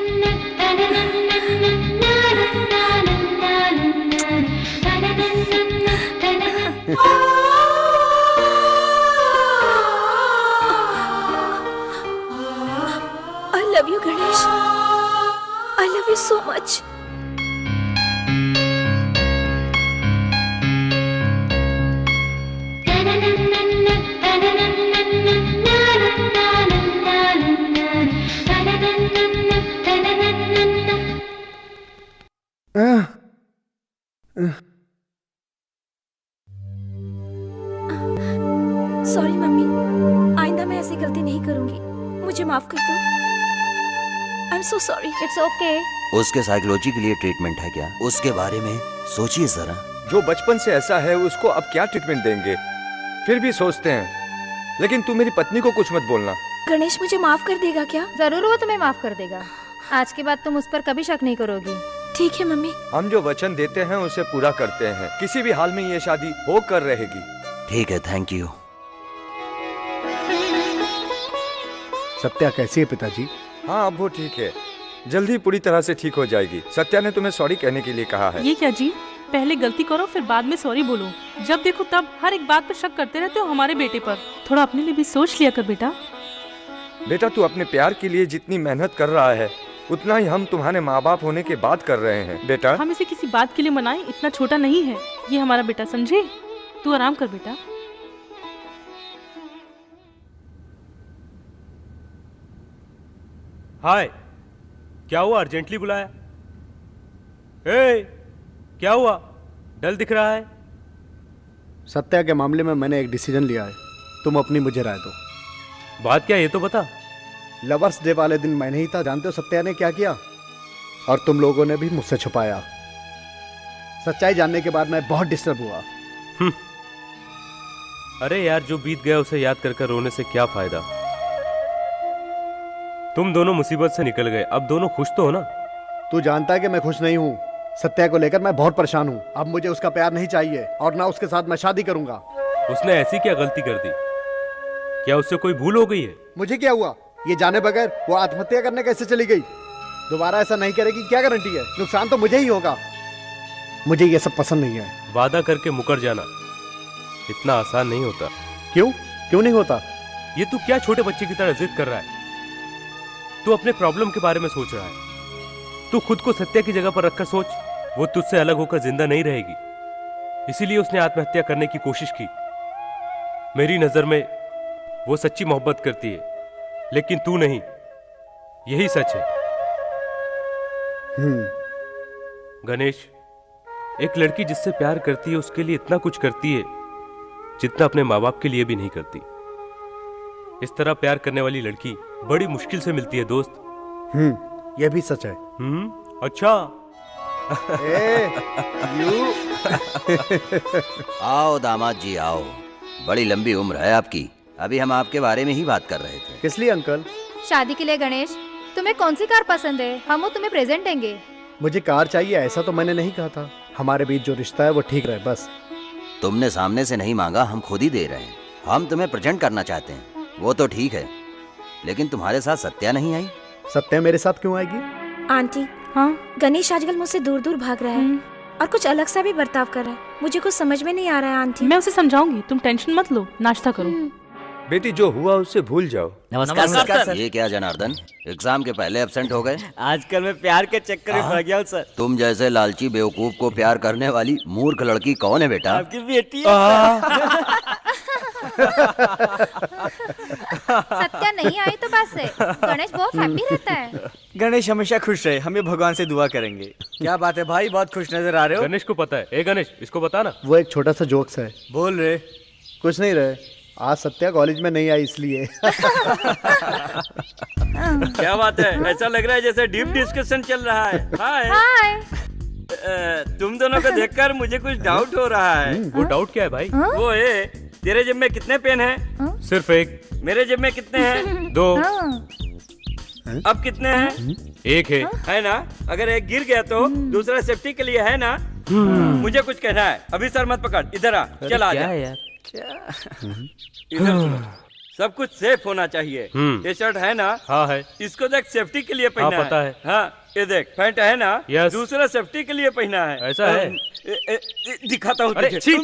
I love you, Ganesh. I love you so much. Sorry mummy, आइंदा मैं ऐसी गलती नहीं करूंगी, मुझे माफ कर दो। I am so sorry. It's okay. उसके साइकोलॉजी के लिए ट्रीटमेंट है क्या? उसके बारे में सोचिए जरा। जो बचपन से ऐसा है उसको अब क्या ट्रीटमेंट देंगे? फिर भी सोचते हैं। लेकिन तू मेरी पत्नी को कुछ मत बोलना। गणेश मुझे माफ कर देगा क्या? जरूर वो तुम्हें माफ कर देगा। आज के बाद तुम उस पर कभी शक नहीं करोगी। ठीक है मम्मी। हम जो वचन देते हैं उसे पूरा करते हैं। किसी भी हाल में ये शादी होकर रहेगी। ठीक है, थैंक यू। सत्या कैसी है पिताजी? हाँ अब वो ठीक है, जल्दी पूरी तरह से ठीक हो जाएगी। सत्या ने तुम्हें सॉरी कहने के लिए कहा है। ये क्या जी, पहले गलती करो फिर बाद में सॉरी बोलो। जब देखो तब हर एक बात पर शक करते रहते हो हमारे बेटे पर। थोड़ा अपने लिए भी सोच लिया कर बेटा। बेटा तू अपने प्यार के लिए जितनी मेहनत कर रहा है उतना ही हम तुम्हारे माँ बाप होने के बाद कर रहे हैं। बेटा हम इसे किसी बात के लिए मनाएं, इतना छोटा नहीं है ये हमारा बेटा, समझे? तू आराम कर बेटा। हाय, क्या हुआ? अर्जेंटली बुलाया? ए, क्या हुआ? डल दिख रहा है। सत्या के मामले में मैंने एक डिसीजन लिया है, तुम अपनी मुझे राय दो। बात क्या, ये तो बता। लवर्स डे वाले दिन मैं नहीं था, जानते हो सत्या ने क्या किया? और तुम लोगों ने भी मुझसे छुपाया। सच्चाई जानने के बाद मैं बहुत डिस्टर्ब हुआ। अरे यार, जो बीत गया उसे याद कर कर रोने से क्या फायदा। तुम दोनों मुसीबत से निकल गए, अब दोनों खुश तो हो ना? तू जानता है कि मैं खुश नहीं हूँ। सत्या को लेकर मैं बहुत परेशान हूँ। अब मुझे उसका प्यार नहीं चाहिए और ना उसके साथ मैं शादी करूंगा। उसने ऐसी क्या गलती कर दी? क्या उससे कोई भूल हो गई है? मुझे क्या हुआ? ये जाने बगैर वो आत्महत्या करने कैसे चली गई? दोबारा ऐसा नहीं करेगी, क्या गारंटी है? नुकसान तो मुझे ही होगा। मुझे ये सब पसंद नहीं है। वादा करके मुकर जाना इतना आसान नहीं होता। क्यों नहीं होता? ये तू क्या छोटे बच्चे की तरह जिद कर रहा है? तू अपने प्रॉब्लम के बारे में सोच रहा है। तू खुद को सत्या की जगह पर रखकर सोच। वो तुझसे अलग होकर जिंदा नहीं रहेगी, इसीलिए उसने आत्महत्या करने की कोशिश की। मेरी नजर में वो सच्ची मोहब्बत करती है, लेकिन तू नहीं। यही सच है। गणेश, एक लड़की जिससे प्यार करती है उसके लिए इतना कुछ करती है जितना अपने माँ बाप के लिए भी नहीं करती। इस तरह प्यार करने वाली लड़की बड़ी मुश्किल से मिलती है दोस्त। यह भी सच है। अच्छा। आओ दामाद जी आओ, बड़ी लंबी उम्र है आपकी। अभी हम आपके बारे में ही बात कर रहे थे। किस लिए अंकल? शादी के लिए। गणेश, तुम्हें कौन सी कार पसंद है? हम वो तुम्हें प्रेजेंट देंगे। मुझे कार चाहिए ऐसा तो मैंने नहीं कहा था। हमारे बीच जो रिश्ता है वो ठीक रहे बस। तुमने सामने से नहीं मांगा, हम खुद ही दे रहे हैं। हम तुम्हें प्रेजेंट करना चाहते हैं, वो तो ठीक है, लेकिन तुम्हारे साथ सत्या नहीं आई। सत्या मेरे साथ क्यों आएगी? आंटी, हाँ? गणेश आजकल मुझसे दूर दूर भाग रहा है और कुछ अलग सा भी बर्ताव कर रहा है। मुझे कुछ समझ में नहीं आ रहा है आंटी। मैं उसे समझाऊंगी, तुम टेंशन मत लो, नाश्ता करो। बेटी, जो हुआ उससे भूल जाओ। नमस्कार सर। ये क्या जनार्दन, एग्जाम के पहले एब्सेंट हो गए? आजकल मैं प्यार के चक्कर में पड़ गया हूँ सर। तुम जैसे लालची बेवकूफ को प्यार करने वाली मूर्ख लड़की कौन है बेटा? आपकी बेटी है। सत्या नहीं आई तो बस है। गणेश बहुत हैप्पी रहता है। गणेश हमेशा खुश रहे, हम ये भगवान से दुआ करेंगे। क्या बात है भाई, बहुत खुश नजर आ रहे हो। गणेश को पता है। ए गणेश, इसको बता ना। वो एक छोटा सा जोक्स है। बोल रहे कुछ नहीं रहे। आज सत्या कॉलेज में नहीं आई इसलिए। क्या बात है, ऐसा लग रहा है जैसे डीप डिस्कशन चल रहा है। हाय। तुम दोनों को देखकर मुझे कुछ डाउट हो रहा है। वो डाउट क्या है भाई? वो है, तेरे जेब में कितने पेन हैं? सिर्फ एक। मेरे जेब में कितने हैं? 2। अब कितने हैं? 1 है ना? अगर एक गिर गया तो दूसरा सेफ्टी के लिए है ना? मुझे कुछ कहना है। अभी सर मत पकड़, इधर आ, चल आ जा। इधर सुनो, सब कुछ सेफ होना चाहिए। ये शर्ट है ना? हाँ है। इसको देख, सेफ्टी के लिए पहना हाँ, पता है। हाँ, ये देख पैंट है ना? यस। दूसरा सेफ्टी के लिए पहना है। ऐसा है? दिखाता हूँ अरे तुझे। छी,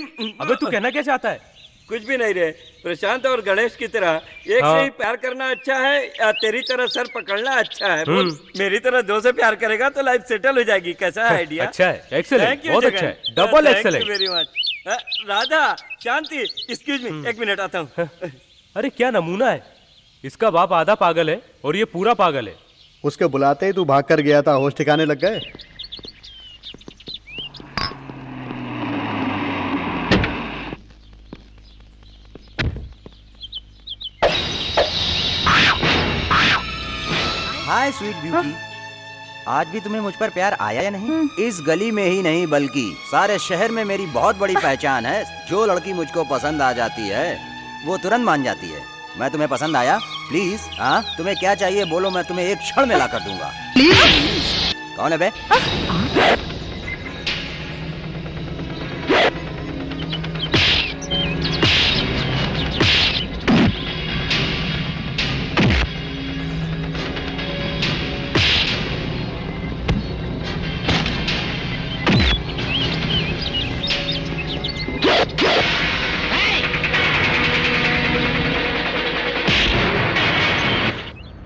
अबे तू कहना क्या चाहता है? कुछ भी नहीं रे। प्रशांत और गणेश की तरह एक हाँ। से ही प्यार करना अच्छा है या तेरी तरह सर पकड़ना अच्छा है? बोल। मेरी तरह दो से प्यार करेगा तो लाइफ सेटल हो जाएगी। कैसा है आइडिया? अच्छा है, एक्सेलेंट, Thank you, बहुत जगन। अच्छा है, double Thank excellent. you very much। Radha, Shanti, excuse me, एक मिनट आता हूँ। अरे क्या नमूना है। इसका बाप आधा पागल है और ये पूरा पागल है। उसके बुलाते ही तू भाग कर गया था, होश ठिकाने लग गए। हाय स्वीट ब्यूटी, आज भी तुम्हें मुझ पर प्यार आया या नहीं? इस गली में ही नहीं बल्कि सारे शहर में मेरी बहुत बड़ी पहचान है। जो लड़की मुझको पसंद आ जाती है वो तुरंत मान जाती है। मैं तुम्हें पसंद आया? प्लीज, हाँ तुम्हें क्या चाहिए बोलो, मैं तुम्हें एक क्षण में ला कर दूंगा। कौन है बे?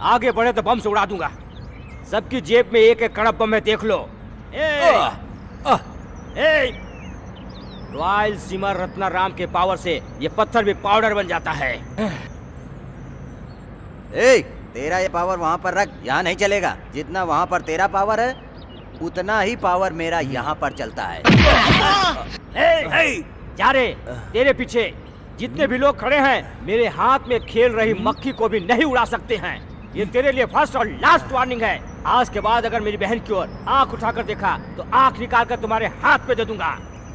आगे बढ़े तो बम से उड़ा दूंगा। सबकी जेब में एक एक कड़क बम है, देख लो। रॉयल सीमा रत्ना राम के पावर से ये पत्थर भी पाउडर बन जाता है। तेरा ये पावर वहाँ पर रख, यहाँ नहीं चलेगा। जितना वहाँ पर तेरा पावर है उतना ही पावर मेरा यहाँ पर चलता है। जा रे, तेरे पीछे जितने भी लोग खड़े हैं मेरे हाथ में खेल रही मक्खी को भी नहीं उड़ा सकते हैं। ये तेरे लिए फर्स्ट और लास्ट वार्निंग है। आज के बाद अगर मेरी बहन की ओर आंख उठाकर देखा तो आंख निकाल कर तुम्हारे हाथ पे दे दूंगा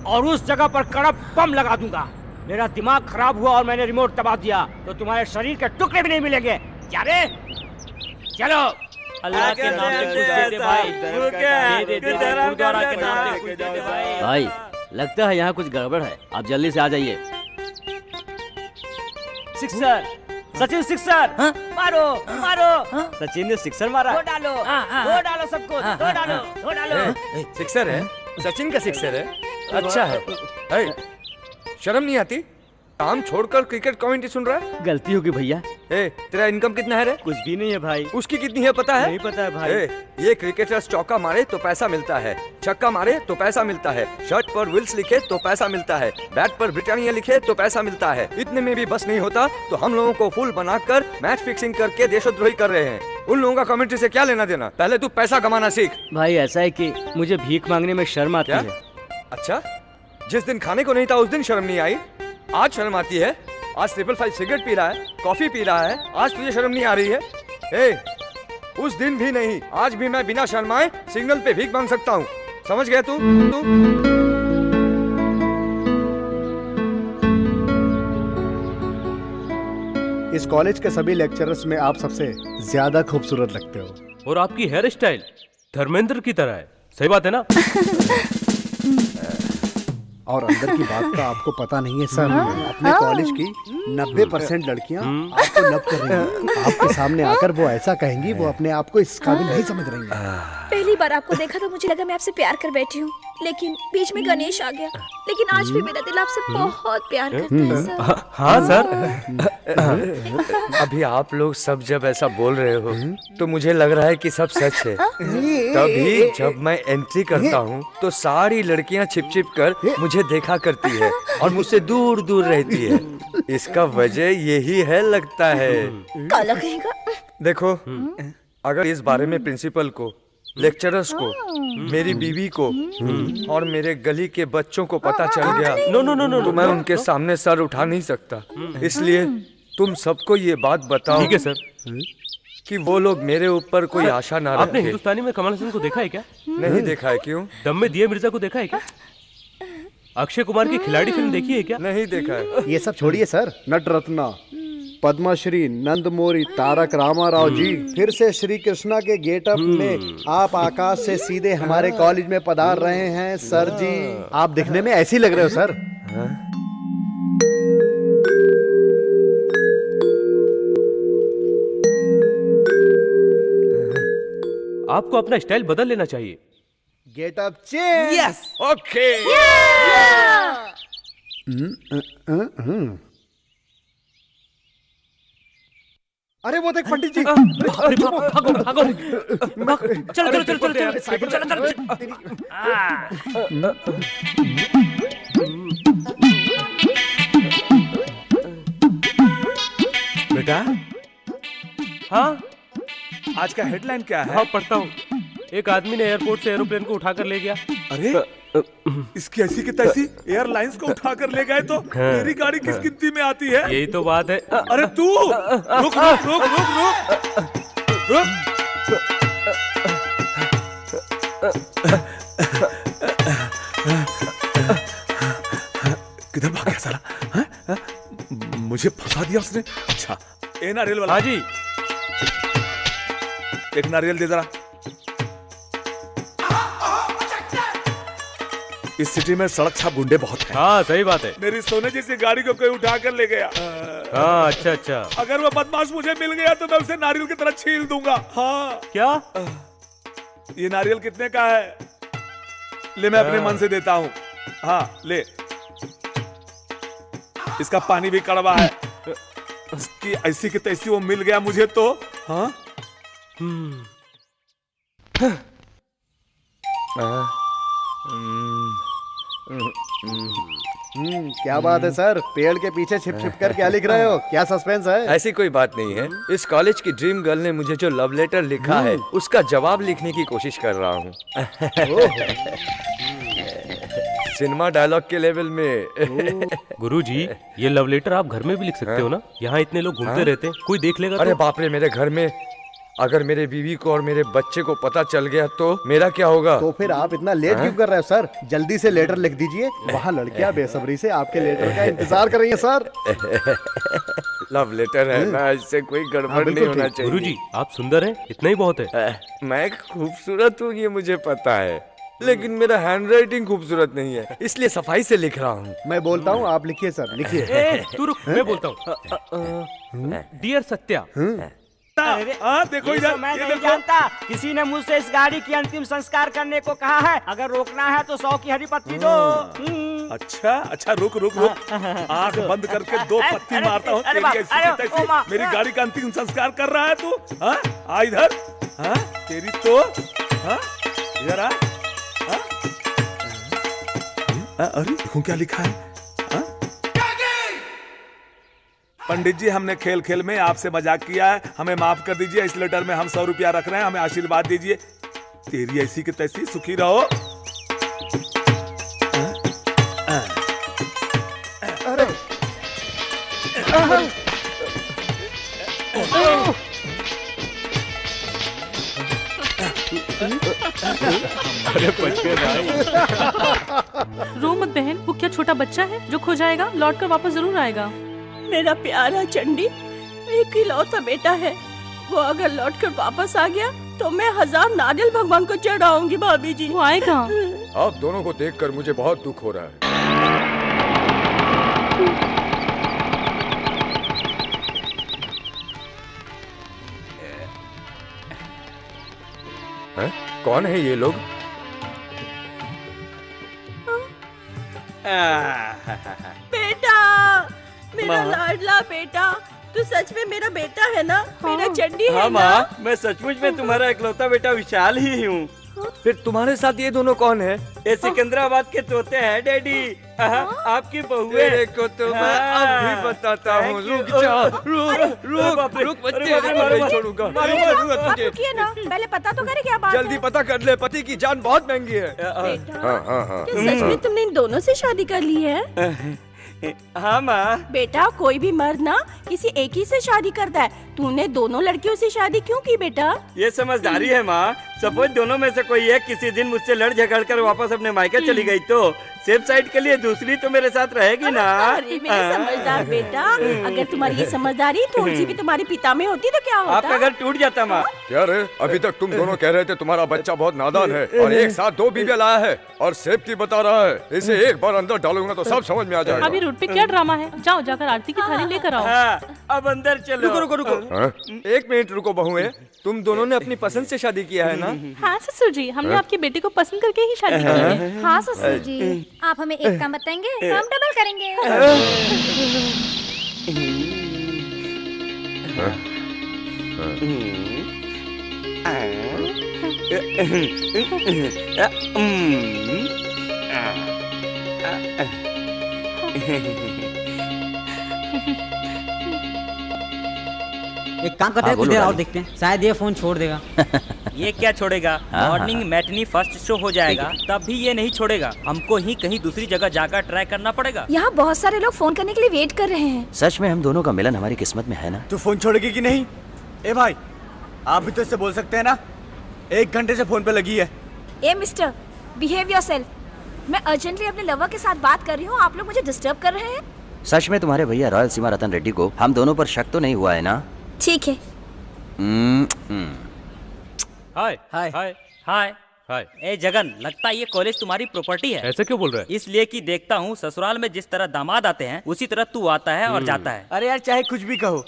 और उस जगह पर कड़क बम लगा दूंगा। मेरा दिमाग खराब हुआ और मैंने रिमोट दबा दिया तो तुम्हारे शरीर के टुकड़े भी नहीं मिलेंगे। क्या रे? चलो। अल्लाह के नाम पे कुछ दे दे भाई। दे दे गुरुद्वारा के नाम पे कुछ दे दे भाई। भाई लगता है यहाँ कुछ गड़बड़ है, आप जल्दी से आ जाइए। Sixer, Sachin sixer. मारो मारो। सचिन ने सिक्सर मारा। दो डालो सबको, दो डालो। सिक्सर है? सचिन का सिक्सर है? अच्छा है। शर्म नहीं आती? काम छोड़कर क्रिकेट कमेंट्री सुन रहा है? गलती होगी भैया। तेरा इनकम कितना है रे? कुछ भी नहीं है भाई। उसकी कितनी है पता है? नहीं पता है भाई। ये क्रिकेटर चौका मारे तो पैसा मिलता है, छक्का मारे तो पैसा मिलता है, शर्ट पर विल्स लिखे तो पैसा मिलता है, बैट पर ब्रिटानिया लिखे तो पैसा मिलता है। इतने में भी बस नहीं होता तो हम लोगों को फुल बनाकर मैच फिक्सिंग करके देशद्रोही कर रहे हैं। उन लोगों का कमेंट्री से क्या लेना देना? पहले तू पैसा कमाना सीख। भाई ऐसा है कि मुझे भीख मांगने में शर्म आती है। अच्छा, जिस दिन खाने को नहीं था उस दिन शर्म नहीं आई, आज शर्म आती है? आज 555 सिगरेट पी रहा है, कॉफी पी रहा है, आज तुझे शर्म नहीं आ रही है? उस दिन भी नहीं, आज भी मैं बिना शर्माए सिग्नल पे भीख मांग सकता हूँ। समझ गया तू? इस कॉलेज के सभी लेक्चरर्स में आप सबसे ज्यादा खूबसूरत लगते हो। और आपकी हेयर स्टाइल धर्मेंद्र की तरह है। सही बात है ना? और अंदर की बात का आपको पता नहीं है सर। अपने कॉलेज की 90% लड़कियां आपको लब कर रही हैं। आपके सामने आकर वो ऐसा कहेंगी, वो अपने आप को इस काबिल नहीं समझ रही हैं। पहली बार आपको देखा तो मुझे लगा मैं आपसे प्यार कर बैठी हूँ, लेकिन बीच में गणेश आ गया। लेकिन आज भी मेरा दिल आपसे बहुत प्यार करता है सर। हाँ सर। अभी आप लोग सब जब ऐसा बोल रहे हो तो मुझे लग रहा है कि सब सच है। तभी जब मैं एंट्री करता हूँ तो सारी लड़कियाँ छिप छिप कर मुझे देखा करती है और मुझसे दूर दूर रहती है। इसका वजह यही है लगता है। काला कहेगा। देखो, अगर इस बारे में प्रिंसिपल को, लेक्चरर्स को, मेरी बीवी को और मेरे गली के बच्चों को पता चल गया तो मैं उनके सामने सर उठा नहीं सकता। इसलिए तुम सबको ये बात बताओ। ठीक है सर। कि वो लोग मेरे ऊपर कोई आशा ना रखें। आपने हिंदुस्तानी में कमल हसन को देखा है क्या? नहीं देखा है। क्यों? दम में दिया मिर्जा को देखा है क्या? अक्षय कुमार की खिलाड़ी फिल्म देखी है क्या? नहीं देखा है। ये सब छोड़िए सर। नट रत्ना, पद्मश्री, नंदमोरी, तारक रामाराव जी फिर से श्री कृष्णा के गेटअप में आप आकाश से सीधे हमारे कॉलेज में पधार रहे हैं सर जी। आप दिखने में ऐसे ही लग रहे हो सर। आपको अपना स्टाइल बदल लेना चाहिए। Get up change. Yes okay. अरे वो देख पंडित जी। भागो भागो भागो। चलो चलो चलो चलो चलो चलो चलो। बेटा हाँ आज का हेडलाइन क्या है? हाँ पढ़ता हूँ। एक आदमी ने एयरपोर्ट से एरोप्लेन को उठाकर ले गया। अरे इसकी ऐसी की तैसी एयरलाइंस को उठाकर ले गए तो मेरी गाड़ी किस गिनती में आती है? यही तो बात है। अरे तू रुक रुक रुक रुक रुक रुक। किधर भाग गया साला? हाँ? मुझे फंसा दिया उसने। अच्छा ए नारियल वाला। हाँ जी। एक नारियल दे जरा। इस सिटी में सड़क छाप गुंडे बहुत हैं। हाँ सही बात है। मेरी सोने जैसी गाड़ी को कोई उठा कर ले गया। हाँ अच्छा अच्छा। अगर वो बदमाश मुझे मिल गया तो मैं उसे नारियल की तरह छील दूंगा। हाँ क्या? ये नारियल कितने का है? ले मैं अपने मन से देता हूँ। हाँ ले। इसका पानी भी कड़वा है। इसकी ऐसी की तैसी वो मिल गया मुझे तो। हाँ क्या बात है सर, पेड़ के पीछे छिप छिप कर क्या लिख रहे हो? क्या सस्पेंस है? ऐसी कोई बात नहीं है। इस कॉलेज की ड्रीम गर्ल ने मुझे जो लव लेटर लिखा है उसका जवाब लिखने की कोशिश कर रहा हूँ। सिनेमा डायलॉग के लेवल में। गुरुजी ये लव लेटर आप घर में भी लिख सकते हो ना? यहाँ इतने लोग घूमते रहते हैं, कोई देख लेगा अरे तो? बाप रे, मेरे घर में अगर मेरे बीवी को और मेरे बच्चे को पता चल गया तो मेरा क्या होगा? तो फिर आप इतना लेट क्यों कर रहे हो सर? जल्दी से लेटर लिख दीजिए। वहाँ लड़कियाँ बेसब्री से आपके लेटर का इंतजार कर रही हैं सर। लव लेटर है ना, इससे कोई गड़बड़ नहीं होना चाहिए। गुरुजी आप सुंदर हैं, इतना ही बहुत है। मैं खूबसूरत हूँ ये मुझे पता है, लेकिन मेरा हैंडराइटिंग खूबसूरत नहीं है, इसलिए सफाई से लिख रहा हूँ। मैं बोलता हूँ आप लिखिए सर, लिखिए। तू रुक, मैं बोलता हूँ। डियर सत्या। देखो इधर, मैं ये नहीं देखो। जानता। किसी ने मुझसे इस गाड़ी की अंतिम संस्कार करने को कहा है। अगर रोकना है तो 100 की हरी पत्ती दो। अच्छा अच्छा रुक रुक रुक। आंख बंद करके 2 पत्ती मारता हूँ। अरे तेरी बाप, ऐसी अरे की तैसी ओ माँ। मेरी गाड़ी का अंतिम संस्कार कर रहा है तू? हाँ आ इधर। हाँ तेरी तो हाँ इधर आ। हाँ? अरे देखो क्या लिखा है। पंडित जी हमने खेल खेल में आपसे मजाक किया है, हमें माफ कर दीजिए। इस लेटर में हम 100 रुपया रख रहे हैं, हमें आशीर्वाद दीजिए। तेरी ऐसी की तैसी सुखी रहो। अरे अरे बच्चे भाई। रो मत बहन, वो क्या छोटा बच्चा है जो खो जाएगा? लौट कर वापस जरूर आएगा। मेरा प्यारा चंडी एक इकलौता बेटा है। वो अगर लौट कर वापस आ गया तो मैं 1000 नारियल भगवान को चढ़ाऊंगी। भाभी जी वो आएगा। आप दोनों को देखकर मुझे बहुत दुख हो रहा है। हैं? कौन है ये लोग? बेटा, मेरा लाडला बेटा, तू सच में मेरा बेटा है ना? मेरा चंडी है हाँ ना? माँ, मैं सचमुच में तुम्हारा इकलौता बेटा विशाल ही हूँ। फिर तुम्हारे साथ ये दोनों कौन है? ये सिकंदराबाद के तोते हैं डैडी। आपकी बहू है। तेरे को तो मैं अब भी बताता हूँ। रुक जा, रुक बच्चे, नहीं छोड़ूंगा। आप रुकिए ना, पहले पता तो करे क्या बात है। जल्दी पता कर ले, पति की जान बहुत महंगी है। बेटा, हाँ। क्या सच में तुमने इन दोनों से शादी कर ली है? हाँ माँ। बेटा कोई भी मर्द ना किसी एक ही से शादी करता है। तूने दोनों लड़कियों से शादी क्यों की बेटा? ये समझदारी है माँ। सपोज दोनों में से कोई एक किसी दिन मुझसे लड़ झगड़ कर वापस अपने मायके चली गई तो सेफ साइड के लिए दूसरी तो मेरे साथ रहेगी ना। अरे मेरे समझदार बेटा, अगर तुम्हारी ये समझदारी थोड़ी सी भी तुम्हारे पिता में होती तो क्या होता? आपका घर टूट जाता माँ। क्या रे, अभी तक तुम दोनों कह रहे थे तुम्हारा बच्चा बहुत नादान है और एक साथ 2 बीवियां लाया है और सेफ्टी बता रहा है। इसे एक बार अंदर डालूंगा तो सब समझ में आ जाएगा। अभी रोड पे क्या ड्रामा है? जाओ जाकर आरती की थाली लेकर आओ। अब अंदर चलो। रुको। 1 मिनट रुको बहुएं, तुम दोनों ने अपनी पसंद से शादी किया है ना? हाँ ससुर जी, हमने आपके बेटे को पसंद करके ही शादी की है। हाँ ससुर जी, आप हमें एक काम बताएंगे तो हम डबल करेंगे। एक काम करते हैं, कुछ देर और देखते हैं, शायद ये फोन छोड़ देगा। ये क्या छोड़ेगा? मॉर्निंग मैटनी फर्स्ट शो हो जाएगा, तब भी ये नहीं छोड़ेगा। हमको ही कहीं दूसरी जगह जाकर ट्राई करना पड़ेगा। यहाँ बहुत सारे लोग फोन करने के लिए वेट कर रहे हैं। सच में हम दोनों का मिलन हमारी किस्मत में है ना? तू फोन छोड़ेगी कि नहीं? ए भाई, आप भी तो इससे बोल सकते हैं ना, 1 घंटे से फोन पे लगी है। ए मिस्टर, बिहेव योरसेल्फ। मैं अर्जेंटली अपने लवर के साथ बात कर रही हूँ, आप लोग मुझे डिस्टर्ब कर रहे हैं। सच में तुम्हारे भैया रॉयल सीमा रतन रेड्डी को हम दोनों पर शक तो नहीं हुआ है ना? ठीक है। हाय हाय हाय हाय हाय। ए जगन, लगता है ये कॉलेज तुम्हारी प्रॉपर्टी है। ऐसा क्यों बोल रहा है? इसलिए कि देखता हूँ ससुराल में जिस तरह दामाद आते हैं उसी तरह तू आता है और जाता है। अरे यार, चाहे कुछ भी कहो,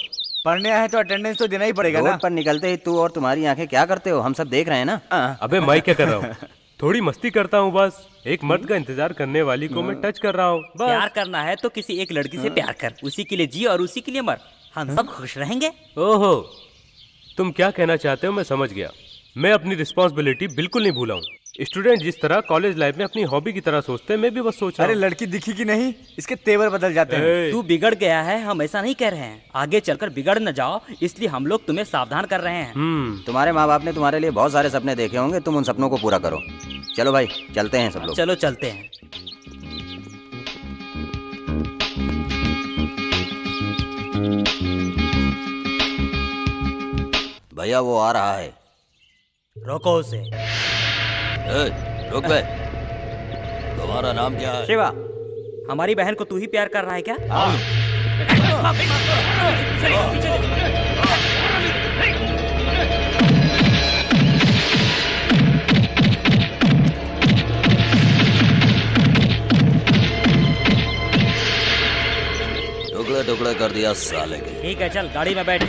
पढ़ने आए तो अटेंडेंस तो देना ही पड़ेगा ना। रोड पर निकलते ही तू और तुम्हारी आंखें क्या करते हो, हम सब देख रहे हैं ना। अबे मैं क्या कर रहा हूँ? थोड़ी मस्ती करता हूँ बस। एक मर्द का इंतजार करने वाली को मैं टच कर रहा हूँ। प्यार करना है तो किसी एक लड़की से प्यार कर, उसी के लिए जी और उसी के लिए मर, हम सब खुश रहेंगे। ओहो, तुम क्या कहना चाहते हो मैं समझ गया। मैं अपनी रिस्पॉन्सिबिलिटी बिल्कुल नहीं भूला हूँ। स्टूडेंट जिस तरह कॉलेज लाइफ में अपनी हॉबी की तरह सोचते हैं, मैं भी बस सोच रहा हूँ। अरे लड़की दिखी कि नहीं, इसके तेवर बदल जाते हैं। तू बिगड़ गया है, हम ऐसा नहीं कह रहे हैं। आगे चलकर बिगड़ न जाओ, इसलिए हम लोग तुम्हें सावधान कर रहे हैं। तुम्हारे माँ बाप ने तुम्हारे लिए बहुत सारे सपने देखे होंगे, तुम उन सपनों को पूरा करो। चलो भाई, चलते हैं सब लोग। चलो चलते हैं। भैया वो आ रहा है। रोको उसे। रुक बे। तुम्हारा नाम क्या है? शिवा। हमारी बहन को तू ही प्यार कर रहा है क्या? टुकड़े टुकड़े कर दिया साले के। ठीक है, चल गाड़ी में बैठ।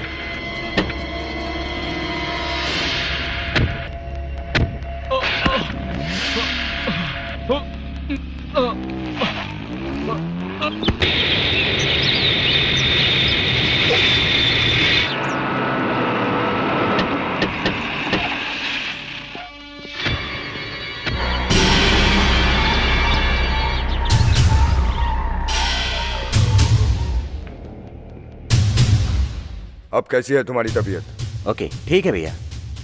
अब कैसी है तुम्हारी तबीयत? ओके, ठीक है भैया।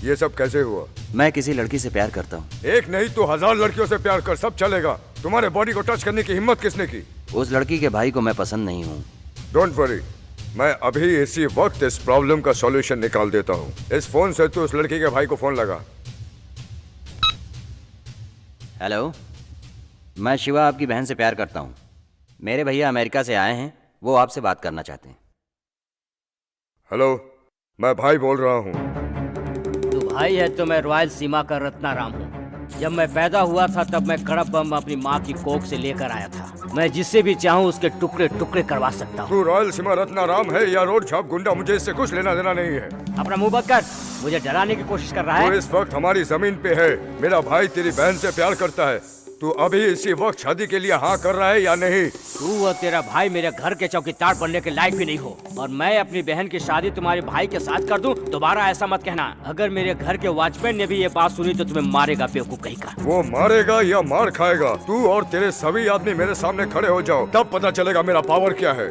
ये सब कैसे हुआ? मैं किसी लड़की से प्यार करता हूँ। एक नहीं तो 1000 लड़कियों से प्यार कर, सब चलेगा। तुम्हारे बॉडी को टच करने की हिम्मत किसने की? उस लड़की के भाई को मैं पसंद नहीं हूँ। डोंट वरी, मैं अभी इसी वक्त इस प्रॉब्लम का सॉल्यूशन निकाल देता हूँ। इस फोन से तू उस लड़की के भाई को फोन लगा। हेलो, मैं शिवा आपकी बहन से प्यार करता हूँ। मेरे भैया अमेरिका से आए हैं, वो आपसे बात करना चाहते हैं। हेलो, मैं भाई बोल रहा हूँ। तू भाई है तो मैं रॉयल सीमा का रत्नाराम हूँ। जब मैं पैदा हुआ था तब मैं कड़क बम अपनी माँ की कोख से लेकर आया था। मैं जिससे भी चाहूँ उसके टुकड़े टुकड़े करवा सकता हूँ। तू रॉयल सीमा रत्नाराम है या रोड छाप गुंडा, मुझे इससे कुछ लेना देना नहीं है। अपना मुंह बंद कर, मुझे डराने की कोशिश कर रहा है। तू इस वक्त हमारी जमीन पे है। मेरा भाई तेरी बहन से प्यार करता है। तू अभी इसी वक्त शादी के लिए हाँ कर रहा है या नहीं? तू और तेरा भाई मेरे घर के चौकीदार बनने के लायक भी नहीं हो, और मैं अपनी बहन की शादी तुम्हारे भाई के साथ कर दूं, दोबारा ऐसा मत कहना। अगर मेरे घर के वॉचमैन ने भी ये बात सुनी तो तुम्हें मारेगा बेवकूफ कहीं का। वो मारेगा या मार खाएगा? तू और तेरे सभी आदमी मेरे सामने खड़े हो जाओ, तब पता चलेगा मेरा पावर क्या है।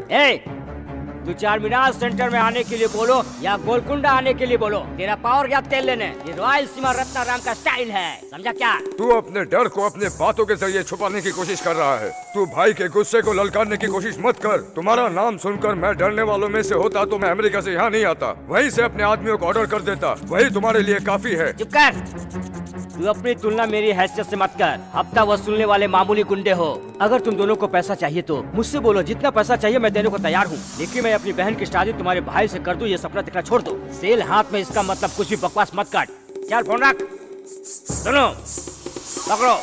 तू चार मीनार सेंटर में आने के लिए बोलो या गोलकुंडा आने के लिए बोलो, तेरा पावर या तेल लेने। ये रॉयल सीमा रत्नाराम का स्टाइल है, समझा क्या? तू अपने डर को अपने बातों के जरिए छुपाने की कोशिश कर रहा है। तू भाई के गुस्से को ललकारने की कोशिश मत कर। तुम्हारा नाम सुनकर मैं डरने वालों में से होता तो मैं अमेरिका से यहाँ नहीं आता, वहीं से अपने आदमियों को ऑर्डर कर देता। वही तुम्हारे लिए काफी है। चुप कर। तू अपनी तुलना मेरी हैसियत से मत कर। हफ्ता वसूलने वाले मामूली गुंडे हो। अगर तुम दोनों को पैसा चाहिए तो मुझसे बोलो, जितना पैसा चाहिए मैं देने को तैयार हूँ, लेकिन मैं अपनी बहन की शादी तुम्हारे भाई से कर दूं, ये सपना देखना छोड़ दो। सेल हाथ में, इसका मतलब कुछ भी बकवास मत काट। चल फोन रख। सुनो, पकड़ो।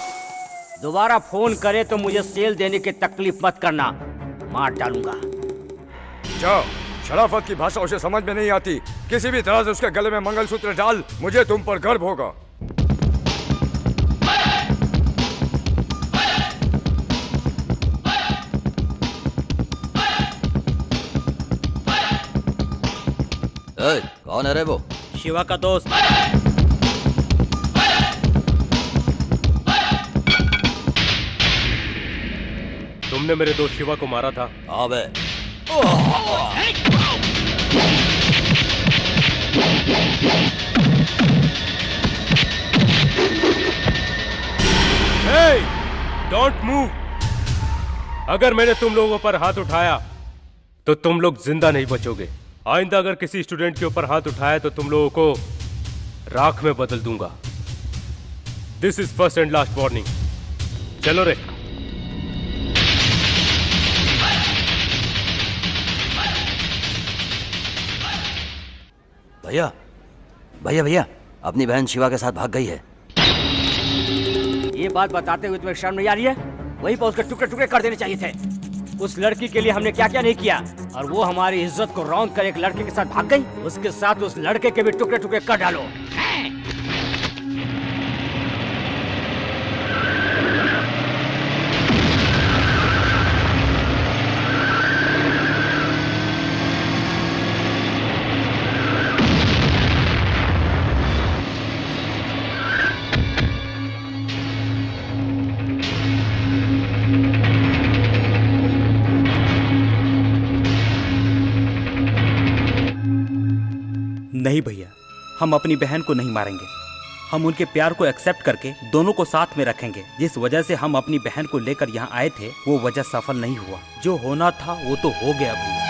दोबारा फोन करे तो मुझे सेल देने की तकलीफ मत करना, मार डालूंगा। जाओ, शराफत की भाषा उसे समझ में नहीं आती। किसी भी तरह से उसके गले में मंगलसूत्र डाल, मुझे तुम पर गर्व होगा। कौन है रे वो? शिवा का दोस्त। तुमने मेरे दोस्त शिवा को मारा था? हाँ बे। Don't move. अगर मैंने तुम लोगों पर हाथ उठाया तो तुम लोग जिंदा नहीं बचोगे। आइंदा अगर किसी स्टूडेंट के ऊपर हाथ उठाया तो तुम लोगों को राख में बदल दूंगा। This is first and last warning. चलो रे। भैया भैया भैया, अपनी बहन शिवा के साथ भाग गई है। ये बात बताते हुए तुम्हें शर्म नहीं आ रही है? वहीं पर उसके टुकड़े टुकड़े कर देने चाहिए थे। उस लड़की के लिए हमने क्या क्या नहीं किया, और वो हमारी इज्जत को रौंद कर एक लड़के के साथ भाग गई। उसके साथ उस लड़के के भी टुकड़े टुकड़े कर डालो। नहीं भैया, हम अपनी बहन को नहीं मारेंगे। हम उनके प्यार को एक्सेप्ट करके दोनों को साथ में रखेंगे। जिस वजह से हम अपनी बहन को लेकर यहाँ आए थे वो वजह सफल नहीं हुआ। जो होना था वो तो हो गया भैया।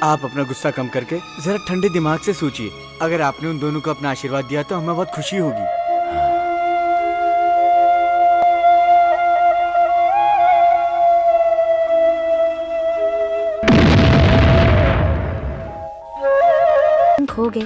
आप अपना गुस्सा कम करके जरा ठंडे दिमाग से सोचिए। अगर आपने उन दोनों को अपना आशीर्वाद दिया तो हमें बहुत खुशी होगी। खो गए।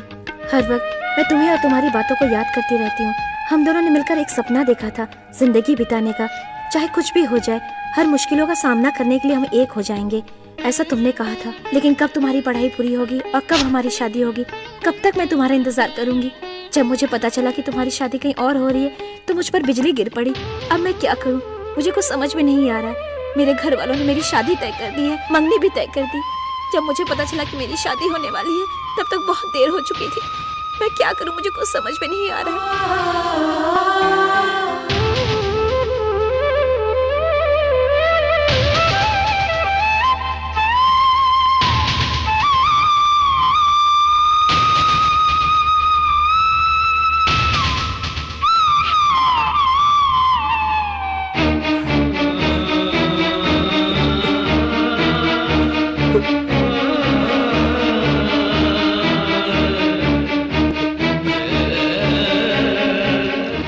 हर वक्त मैं तुम्हें और तुम्हारी बातों को याद करती रहती हूँ। हम दोनों ने मिलकर एक सपना देखा था, जिंदगी बिताने का। चाहे कुछ भी हो जाए, हर मुश्किलों का सामना करने के लिए हम एक हो जाएंगे, ऐसा तुमने कहा था। लेकिन कब तुम्हारी पढ़ाई पूरी होगी और कब हमारी शादी होगी? कब तक मैं तुम्हारा इंतजार करूंगी? जब मुझे पता चला कि तुम्हारी शादी कहीं और हो रही है तो मुझ पर बिजली गिर पड़ी। अब मैं क्या करूँ, मुझे कुछ समझ में नहीं आ रहा है। मेरे घर वालों ने मेरी शादी तय कर दी है, मंगनी भी तय कर दी। जब मुझे पता चला कि मेरी शादी होने वाली है तब तक बहुत देर हो चुकी थी। मैं क्या करूं, मुझे कुछ समझ में नहीं आ रहा है।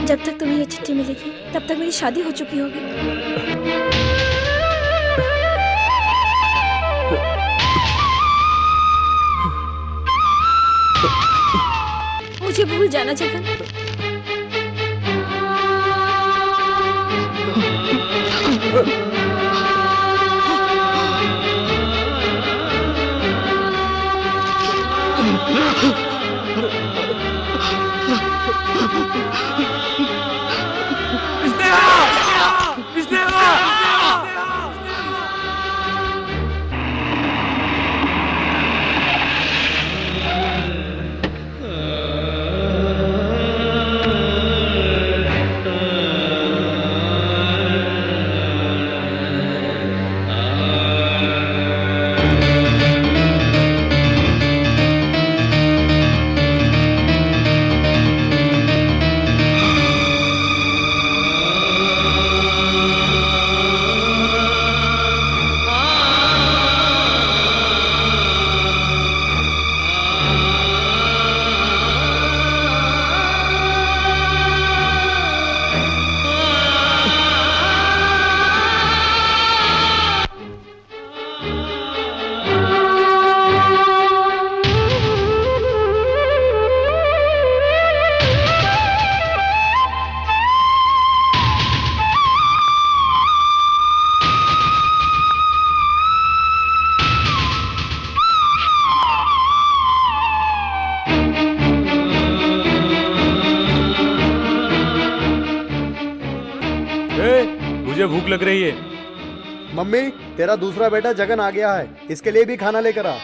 जब तक तुम्हें ये चिट्ठी मिलेगी तब तक मेरी शादी हो चुकी होगी। मुझे भूल जाना जगन। मुझे भूख लग रही है। मम्मी, तेरा दूसरा बेटा जगन आ गया है, इसके लिए भी खाना लेकर आ।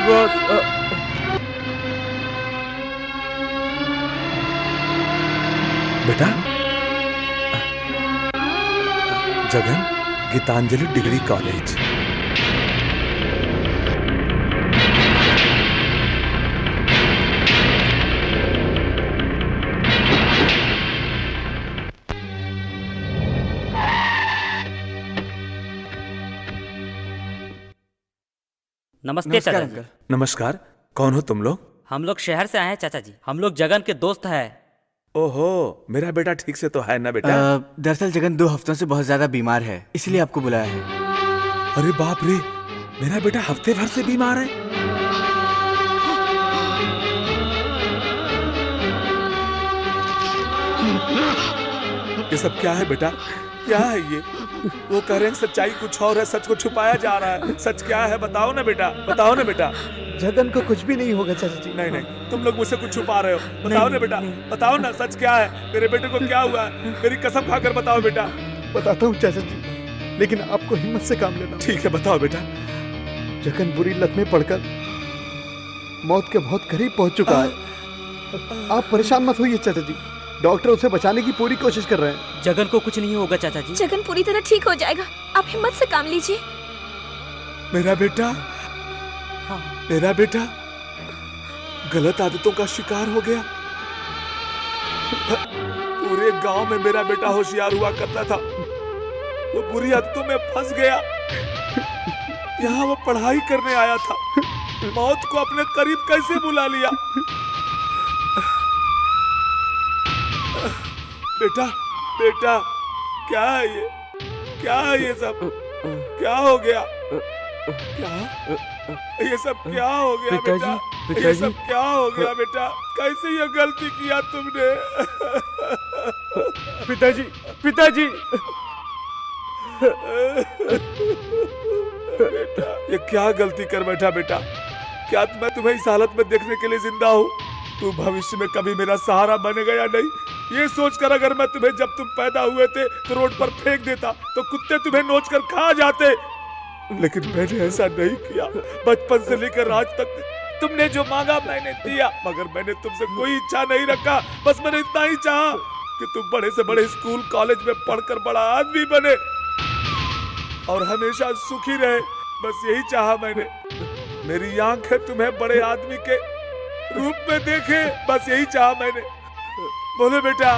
बॉस। बेटा जगन, गीतांजलि डिग्री कॉलेज। नमस्ते चाचा जी। नमस्कार, कौन हो तुम लोग? हम लोग शहर से आए हैं चाचा जी। हम लोग जगन के दोस्त हैं। ओहो, मेरा बेटा ठीक से तो है ना बेटा? दरअसल जगन 2 हफ्तों से बहुत ज्यादा बीमार है, इसलिए आपको बुलाया है। अरे बाप रे, मेरा बेटा हफ्ते भर से बीमार है। ये सब क्या है बेटा? क्या है ये? वो कह रहे हैं सच्चाई कुछ और है, सच को छुपाया जा रहा है। सच क्या है बताओ ना बेटा, बताओ ना बेटा। जगन को कुछ भी नहीं होगा चाचा जी। नहीं नहीं, तुम लोग मुझसे कुछ छुपा रहे हो। बताओ ना बेटा, बताओ ना सच क्या है। मेरे बेटे को क्या हुआ है? मेरी कसम खाकर बताओ बेटा। बताता हूँ चाचा जी, लेकिन आपको हिम्मत से काम लेना। ठीक है, बताओ बेटा। जगन बुरी लत में पड़कर मौत के बहुत करीब पहुंच चुका है। आप परेशान मत होइए चाचा जी, डॉक्टर उसे बचाने की पूरी कोशिश कर रहे हैं। जगन को कुछ नहीं होगा चाचा जी। जगन पूरी तरह ठीक हो जाएगा, आप हिम्मत से काम लीजिए। मेरा बेटा, हाँ। मेरा बेटा गलत आदतों का शिकार हो गया। पूरे गांव में मेरा बेटा होशियार हुआ करता था, वो बुरी आदतों में फंस गया। यहाँ वो पढ़ाई करने आया था, मौत को अपने करीब कैसे बुला लिया। बेटा, बेटा, क्या है ये? क्या है ये सब? क्या हो गया? क्या? ये सब क्या हो गया बेटा? ये सब क्या हो गया बेटा? कैसे ये गलती किया तुमने? पिताजी, पिताजी। बेटा, ये क्या गलती कर बैठा बेटा? क्या मैं तुम्हें इस हालत में देखने के लिए जिंदा हूँ? तू भविष्य में कभी मेरा सहारा बनेगा या नहीं, ये सोचकर अगर मैं तुम्हें जब तुम पैदा हुए थे तो रोड पर फेंक देता तो कुत्ते तुम्हें नोच कर खा जाते, लेकिन मैंने ऐसा नहीं किया। बचपन से लेकर आज तक तुमने जो मांगा मैंने दिया, मगर मैंने तुमसे कोई इच्छा नहीं रखा। बस मैंने इतना ही चाहा कि तुम बड़े से बड़े स्कूल कॉलेज में पढ़कर बड़ा आदमी बने और हमेशा सुखी रहे। बस यही चाहा मैंने। मेरी आंखें तुम्हें बड़े आदमी के रूप में देखे, बस यही चाहा मैंने। बोलो बेटा।